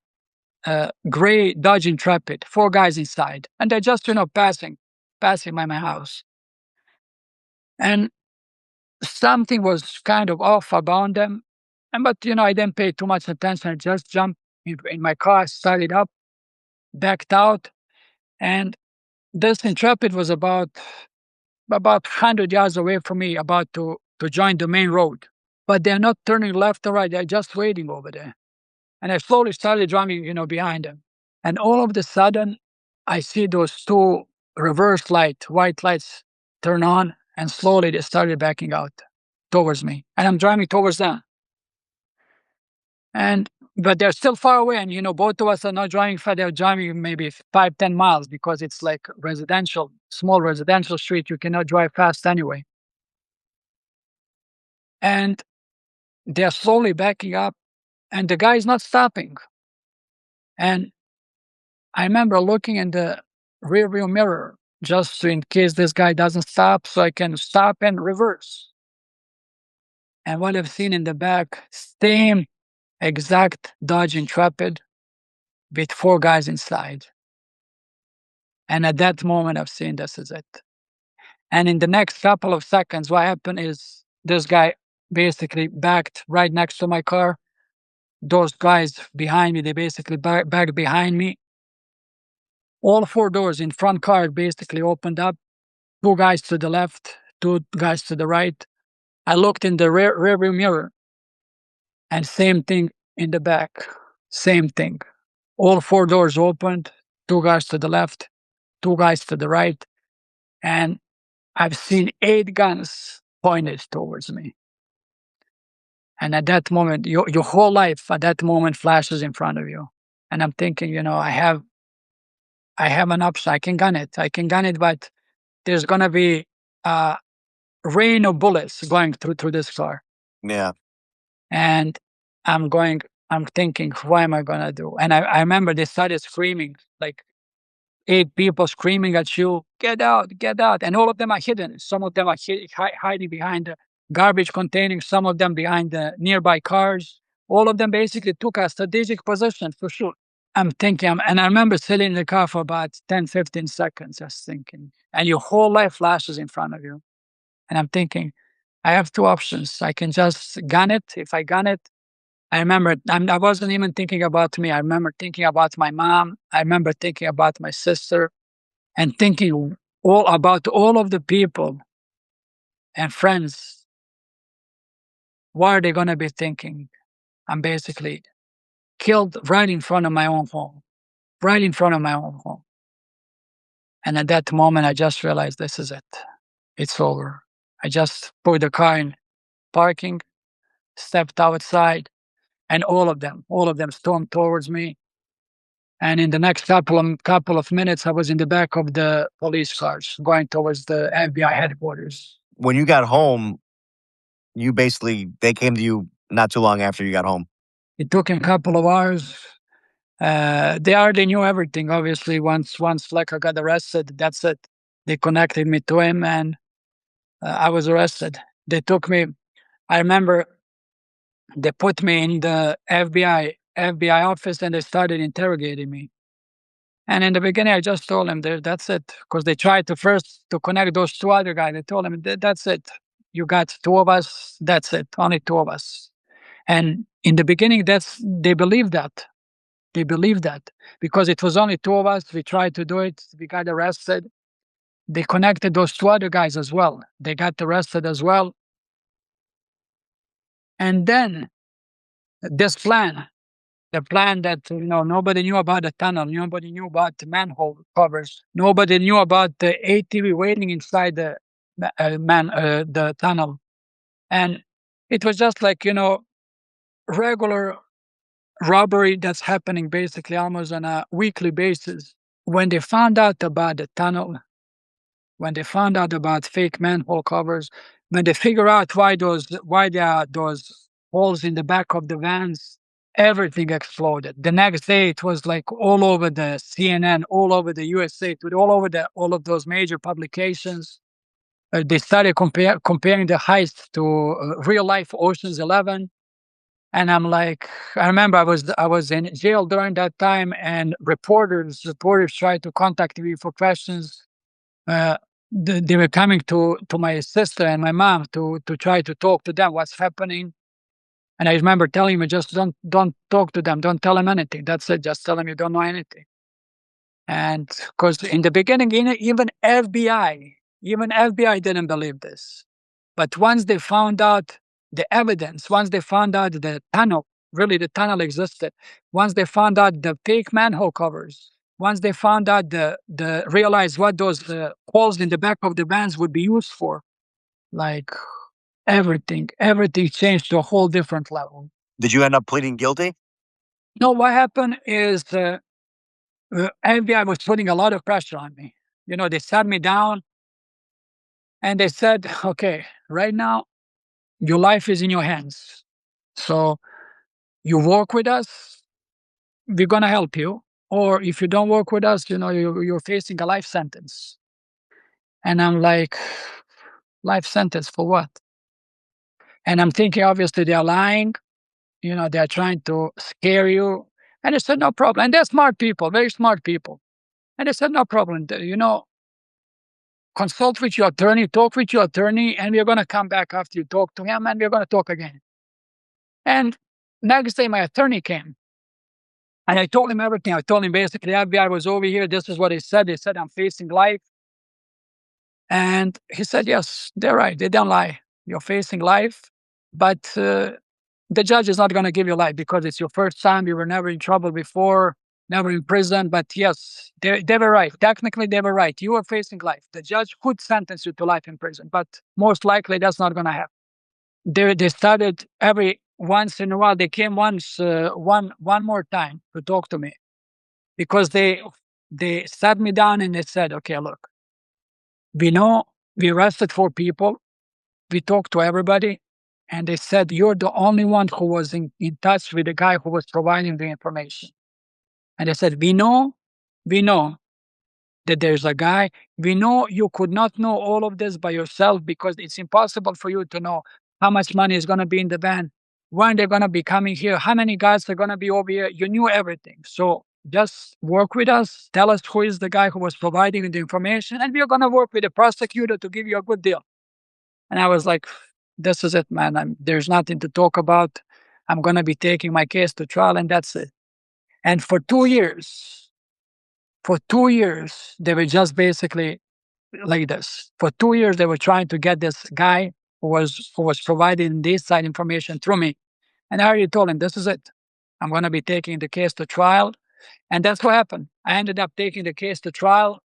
gray Dodge Intrepid, 4 guys inside, and they're just passing by my house, and something was kind of off about them, and but I didn't pay too much attention. I just jumped in my car, started up, backed out, and this Intrepid was about 100 yards away from me, about to join the main road. But they're not turning left or right. They're just waiting over there. And I slowly started driving, behind them. And all of a sudden, I see those two white lights turn on, and slowly they started backing out towards me. And I'm driving towards them. And but they're still far away, and both of us are not driving fast. They're driving maybe 5-10 miles, because it's like small residential street. You cannot drive fast anyway. And they're slowly backing up, and the guy is not stopping. And I remember looking in the rearview mirror, just in case this guy doesn't stop, so I can stop and reverse. And what I've seen in the back, same exact Dodge Intrepid with 4 guys inside. And at that moment, I've seen this is it. And in the next couple of seconds, what happened is this guy basically backed right next to my car. Those guys behind me, they basically backed behind me. All 4 doors in front car basically opened up. 2 guys to the left, 2 guys to the right. I looked in the rearview mirror, and same thing in the back. Same thing. All 4 doors opened. 2 guys to the left, 2 guys to the right, and I've seen 8 guns pointed towards me. And at that moment, your whole life at that moment flashes in front of you. And I'm thinking, I have an option. I can gun it. But there's gonna be a rain of bullets going through this car. Yeah. And I'm thinking, what am I gonna do? And I remember they started screaming, like 8 people screaming at you, get out, get out. And all of them are hidden. Some of them are hiding behind the garbage containing, some of them behind the nearby cars. All of them basically took a strategic position for sure. I'm thinking, and I remember sitting in the car for about 10, 15 seconds, just thinking, and your whole life flashes in front of you. And I'm thinking, I have 2 options. I can just gun it. If I gun it, I remember I wasn't even thinking about me. I remember thinking about my mom. I remember thinking about my sister, and thinking all about all of the people and friends. What are they going to be thinking? I'm basically killed right in front of my own home, right in front of my own home. And at that moment, I just realized this is it. It's over. I just put the car in parking, stepped outside, and all of them stormed towards me. And in the next couple of minutes, I was in the back of the police cars going towards the FBI headquarters. When you got home, they came to you not too long after you got home. It took him a couple of hours. They already knew everything. Obviously, once Flecker got arrested, that's it. They connected me to him, and I was arrested. They took me. I remember they put me in the FBI office, and they started interrogating me. And in the beginning, I just told them, "That's it," because they tried to connect those 2 other guys. They told them, "That's it. You got 2 of us. That's it. Only 2 of us." And in the beginning, they believed that. They believed that because it was only 2 of us. We tried to do it. We got arrested. They connected those 2 other guys as well. They got arrested as well. And then this plan, the plan that nobody knew about the tunnel, nobody knew about the manhole covers, nobody knew about the ATV waiting inside the tunnel, and it was just like regular robbery that's happening basically almost on a weekly basis. When they found out about the tunnel, when they found out about fake manhole covers, when they figure out why there are those holes in the back of the vans, everything exploded. The next day, it was like all over the CNN, all over the USA, all over all of those major publications. They started comparing the heist to real life Ocean's 11. And I'm like, I remember I was in jail during that time, and reporters tried to contact me for questions. Uh, they were coming to my sister and my mom to try to talk to them what's happening. And I remember telling me, just don't talk to them, don't tell them anything. That's it. Just tell them you don't know anything. And because in the beginning, even FBI didn't believe this. But once they found out the evidence, once they found out the tunnel, really the tunnel existed, once they found out the fake manhole covers, once they found out the realized what those holes in the back of the vans would be used for, like everything changed to a whole different level. Did you end up pleading guilty? No, what happened is FBI was putting a lot of pressure on me. They sat me down and they said, okay, right now, your life is in your hands. So you work with us, we're going to help you. Or if you don't work with us, you're facing a life sentence. And I'm like, life sentence for what? And I'm thinking, obviously, they're lying. They're trying to scare you. And they said, no problem. And they're smart people, very smart people. And they said, no problem. Consult with your attorney, talk with your attorney, and we're going to come back after you talk to him and we're going to talk again. And next day, my attorney came and I told him everything. I told him basically, FBI was over here. This is what they said. They said, I'm facing life. And he said, yes, they're right. They don't lie. You're facing life. But the judge is not going to give you life because it's your first time. You were never in trouble before, never in prison. But yes, they were right. Technically, they were right. You are facing life. The judge could sentence you to life in prison, but most likely that's not going to happen. They started every once in a while. They came one more time to talk to me because they sat me down and they said, okay, look, we know we arrested 4 people. We talked to everybody. And they said, you're the only one who was in touch with the guy who was providing the information. And they said, we know that there's a guy. We know you could not know all of this by yourself because it's impossible for you to know how much money is going to be in the van, when they're going to be coming here, how many guys are going to be over here. You knew everything. So just work with us. Tell us who is the guy who was providing the information, and we're going to work with the prosecutor to give you a good deal. And I was like, this is it, man. There's nothing to talk about. I'm going to be taking my case to trial, and that's it. And for 2 years, they were just basically like this. For 2 years, they were trying to get this guy who was providing this side information through me. And I already told him, this is it. I'm going to be taking the case to trial. And that's what happened. I ended up taking the case to trial,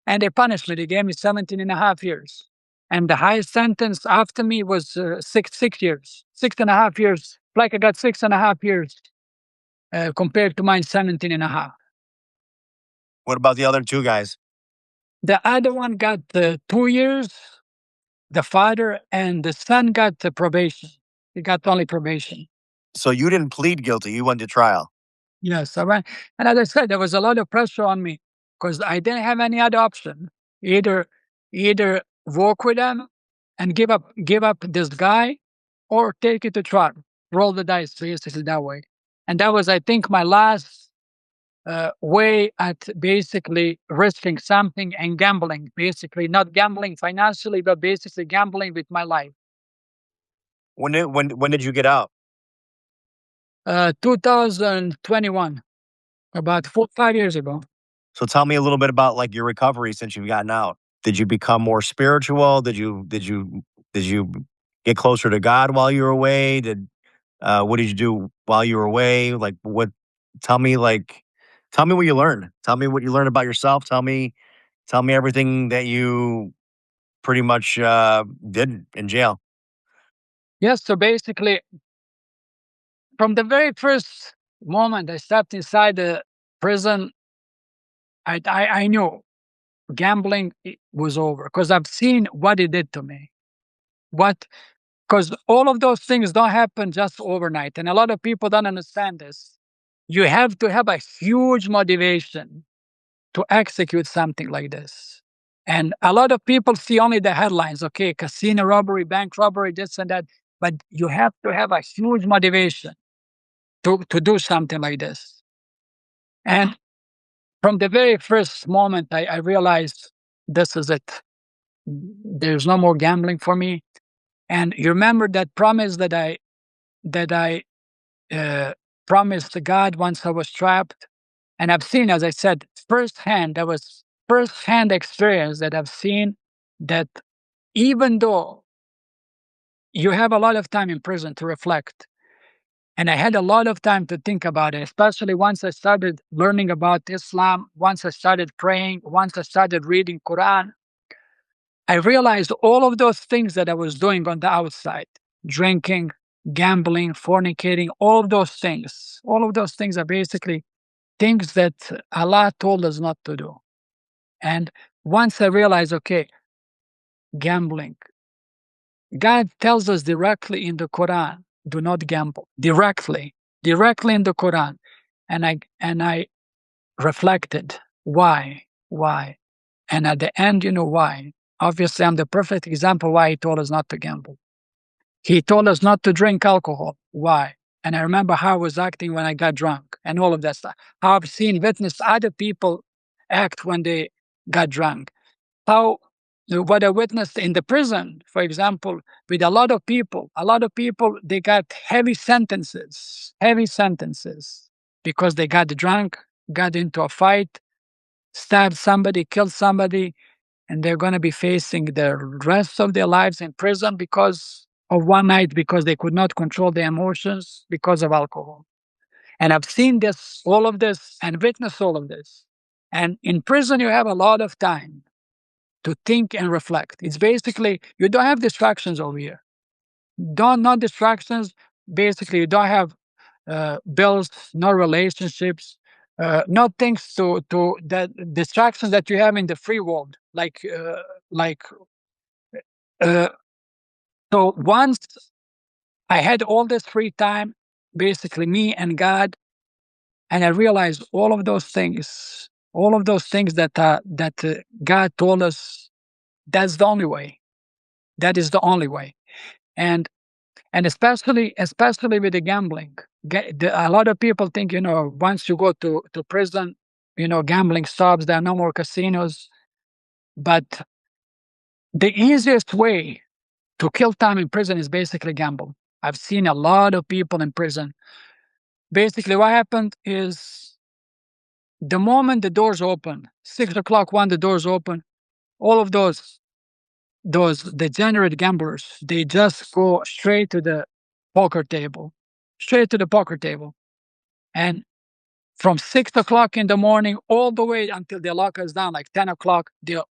and they punished me. They gave me 17 and a half years. And the highest sentence after me was 6 years, 6.5 years. Like I got 6.5 years compared to mine, 17 and a half. What about the other two guys? The other one got 2 years. The father and the son got the probation. He got only probation. So you didn't plead guilty. You went to trial. Yes, I went. And as I said, there was a lot of pressure on me because I didn't have any other option. Either either work with them and give up this guy, or take it to trial. Roll the dice, basically that way. And that was, I think, my last way at basically risking something and gambling. Basically, not gambling financially, but basically gambling with my life. When did you get out? 2021, about 4 5 years ago. So tell me a little bit about like your recovery since you've gotten out. Did you become more spiritual? Did you get closer to God while you were away? What did you do while you were away? Like what tell me like tell me what you learned. Tell me what you learned about yourself. Tell me everything that you pretty much did in jail. Yes, so basically, from the very first moment I stepped inside the prison, I knew gambling was over because I've seen what it did to me. What Because all of those things don't happen just overnight, and a lot of people don't understand this. You have to have a huge motivation to execute something like this. And a lot of people see only the headlines, okay, casino robbery, bank robbery, this and that. But you have to have a huge motivation. to do something like this. And from the very first moment, I realized this is it. There's no more gambling for me. And you remember that promise that I uh, promised to God once I was trapped. And I've seen, as I said, firsthand, that was firsthand experience that I've seen that even though you have a lot of time in prison to reflect, and I had a lot of time to think about it, especially once I started learning about Islam, once I started praying, once I started reading Quran, I realized all of those things that I was doing on the outside, drinking, gambling, fornicating, all of those things are basically things that Allah told us not to do. And once I realized, okay, gambling, God tells us directly in the Quran, do not gamble. Directly in the Quran. And I reflected, why? Why? And at the end, you know why? Obviously, I'm the perfect example why he told us not to gamble. He told us not to drink alcohol. Why? And I remember how I was acting when I got drunk and all of that stuff. How I've seen, witnessed other people act when they got drunk. How what I witnessed in the prison, for example, with a lot of people, they got heavy sentences because they got drunk, got into a fight, stabbed somebody, killed somebody, and they're going to be facing the rest of their lives in prison because of one night, because they could not control their emotions because of alcohol. And I've seen this, all of this, and witnessed all of this. And in prison, you have a lot of time to think and reflect. It's basically, you don't have distractions over here. Not distractions. Basically, you don't have bills, no relationships, not things to that distractions that you have in the free world, like uh, so once I had all this free time, basically me and God, and I realized all of those things that God told us, that's the only way. That is the only way. And especially with the gambling, a lot of people think, once you go to prison, gambling stops. There are no more casinos. But the easiest way to kill time in prison is basically gamble. I've seen a lot of people in prison. Basically, what happened is the moment the doors open, 6 o'clock when the doors open, all of those degenerate gamblers, they just go straight to the poker table, straight to the poker table. And from 6 o'clock in the morning all the way until the lock is down, like 10 o'clock, they're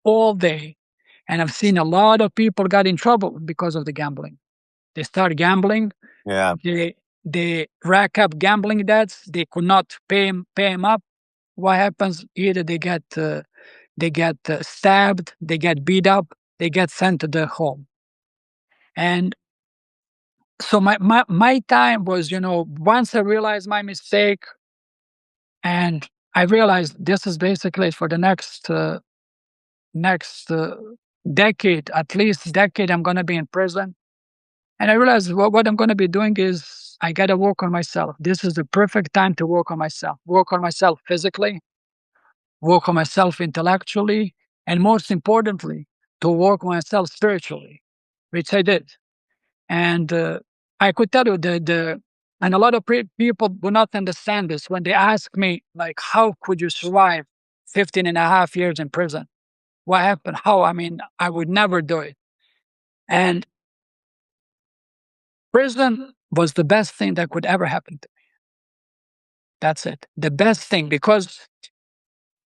all day. And I've seen a lot of people got in trouble because of the gambling. They start gambling, Yeah. they rack up gambling debts, they could not pay 'em up. What happens? Either they get stabbed, they get beat up, they get sent to the home. And so my time was, once I realized my mistake, and I realized this is basically for the next decade, at least decade, I'm gonna be in prison. And I realized what I'm gonna be doing is I gotta work on myself. This is the perfect time to work on myself. Work on myself physically, work on myself intellectually, and most importantly, to work on myself spiritually, which I did. And I could tell you and a lot of people will not understand this when they ask me, like, how could you survive 15 and a half years in prison? What happened? How? I mean, I would never do it. And prison was the best thing that could ever happen to me. That's it. The best thing, because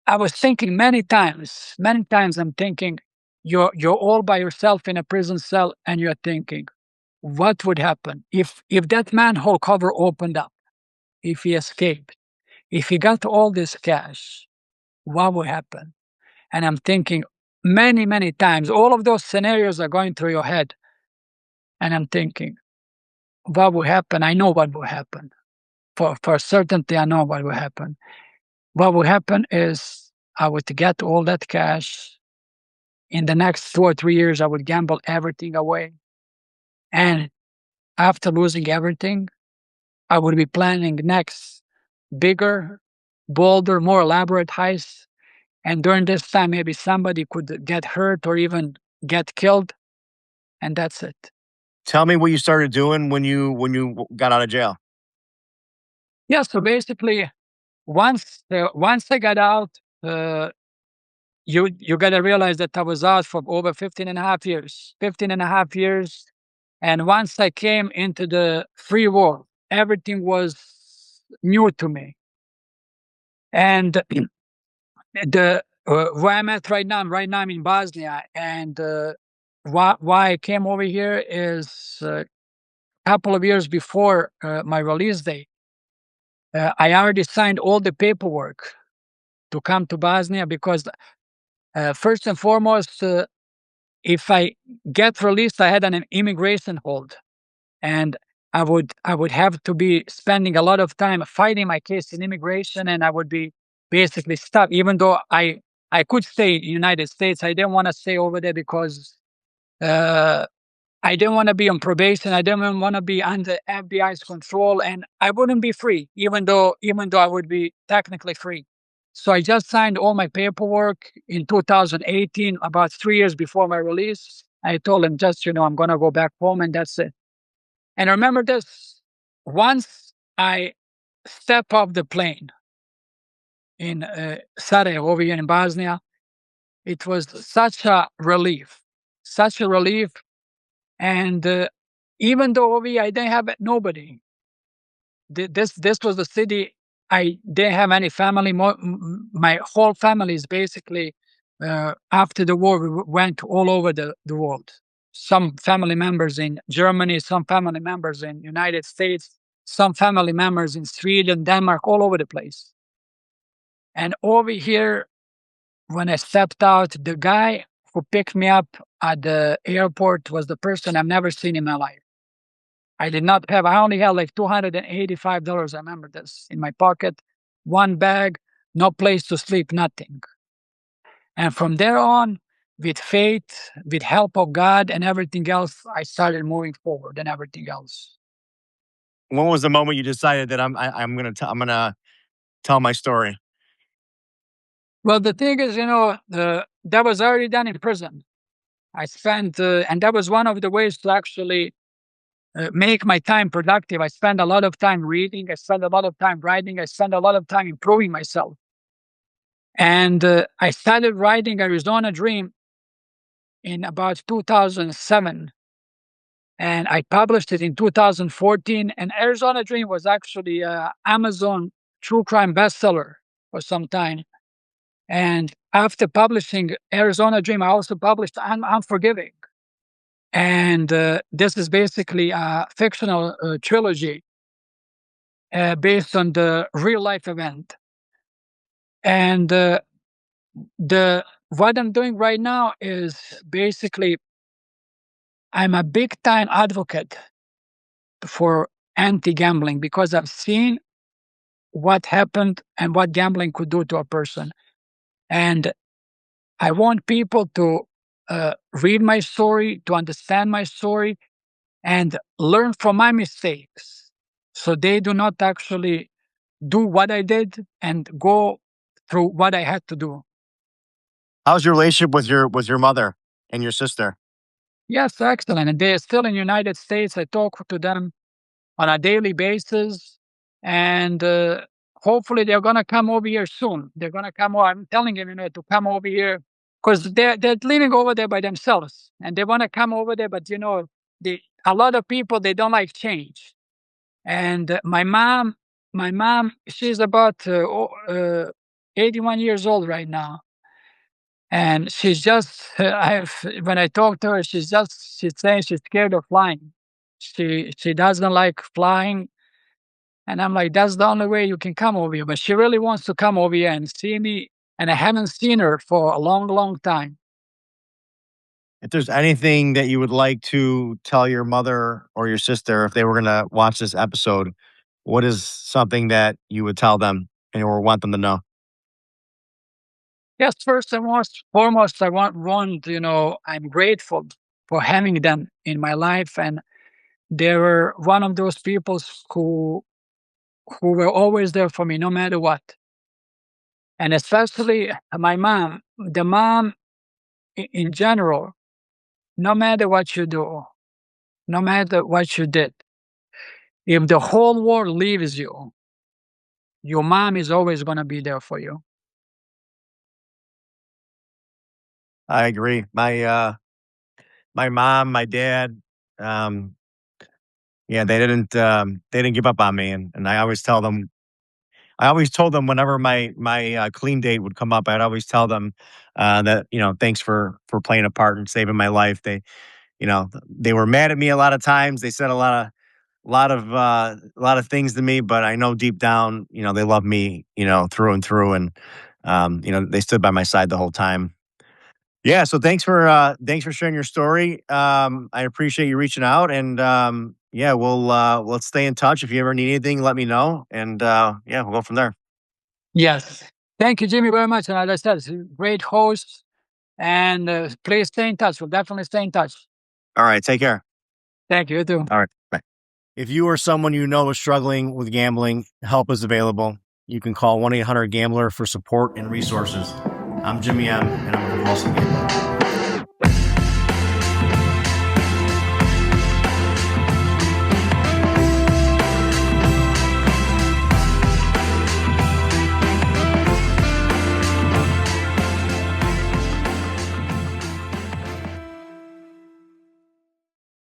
I was thinking many times I'm thinking, you're all by yourself in a prison cell and you're thinking, what would happen if that manhole cover opened up, if he escaped, if he got all this cash, what would happen? And I'm thinking many times, all of those scenarios are going through your head. And I'm thinking, what will happen? I know what will happen. For certainty, I know what will happen. What will happen is I would get all that cash. In the next 2 or 3 years, I would gamble everything away. And after losing everything, I would be planning next bigger, bolder, more elaborate heists. And during this time, maybe somebody could get hurt or even get killed, and that's it. Tell me what you started doing when you got out of jail. Yeah. So basically, once I got out, uh, you got to realize that I was out for over 15 and a half years. 15 and a half years. And once I came into the free world, everything was new to me. And the where I'm at right now, I'm in Bosnia, and why I came over here is a couple of years before my release date. I already signed all the paperwork to come to Bosnia because first and foremost, if I get released, I had an immigration hold, and I would have to be spending a lot of time fighting my case in immigration, and I would be basically stuck. Even though I could stay in the United States, I didn't want to stay over there because uh, I didn't want to be on probation. I didn't want to be under FBI's control, and I wouldn't be free, even though I would be technically free. So I just signed all my paperwork in 2018, about 3 years before my release. I told him just, I'm going to go back home, and that's it. And remember this: once I step off the plane in Sarajevo over here in Bosnia, it was such a relief. And even though over here I didn't have nobody, this was the city. I didn't have any family. My whole family is basically after the war we went all over the world. Some family members in Germany, some family members in United States, some family members in Sweden, Denmark, all over the place. And over here, when I stepped out, the guy who picked me up at the airport was the person I've never seen in my life. I only had like $285. I remember this in my pocket, one bag, no place to sleep, nothing. And from there on, with faith, with help of God and everything else, I started moving forward and everything else. When was the moment you decided that I'm gonna tell my story? Well, the thing is, that was already done in prison. And that was one of the ways to actually make my time productive. I spend a lot of time reading. I spend a lot of time writing. I spend a lot of time improving myself. And I started writing Arizona Dream in about 2007, and I published it in 2014. And Arizona Dream was actually a Amazon true crime bestseller for some time. And after publishing Arizona Dream, I also published Unforgiving. And this is basically a fictional trilogy based on the real life event. And the what I'm doing right now is basically I'm a big time advocate for anti gambling because I've seen what happened and what gambling could do to a person. And I want people to read my story, to understand my story, and learn from my mistakes so they do not actually do what I did and go through what I had to do. How's your relationship with your mother and your sister? Yes, excellent. And they're still in United States. I talk to them on a daily basis, and hopefully they're gonna come over here soon. They're gonna come over. I'm telling them, to come over here because they're living over there by themselves, and they want to come over there. But a lot of people they don't like change. And my mom, she's about 81 years old right now, and she's just when I talk to her, she's saying she's scared of flying. She doesn't like flying, and I'm like, that's the only way you can come over here. But she really wants to come over here and see me, and I haven't seen her for a long, long time. If there's anything that you would like to tell your mother or your sister if they were gonna watch this episode, what is something that you would tell them and or want them to know? Yes, first and foremost, I I'm grateful for having them in my life, and they were one of those people who who were always there for me no matter what. And especially my mom, the mom in general, no matter what you do, no matter what you did, if the whole world leaves you, your mom is always going to be there for you. I agree. My mom, my dad, um, yeah, they didn't give up on me, and I always told them whenever my clean date would come up, I'd always tell them, that, "Thanks for playing a part in saving my life." They were mad at me a lot of times. They said a lot of things to me, but I know deep down, they love me, through and through, and, they stood by my side the whole time. Yeah, so thanks for sharing your story. I appreciate you reaching out, and, yeah, let's stay in touch. If you ever need anything, let me know, and, yeah, we'll go from there. Yes. Thank you, Jimmy, very much. And as I said, it's a great host. And please stay in touch. We'll definitely stay in touch. All right, take care. Thank you. You too. All right, bye. If you or someone you know is struggling with gambling, help is available. You can call 1-800-GAMBLER for support and resources. I'm Jimmy M, and I'm a compulsive gambler.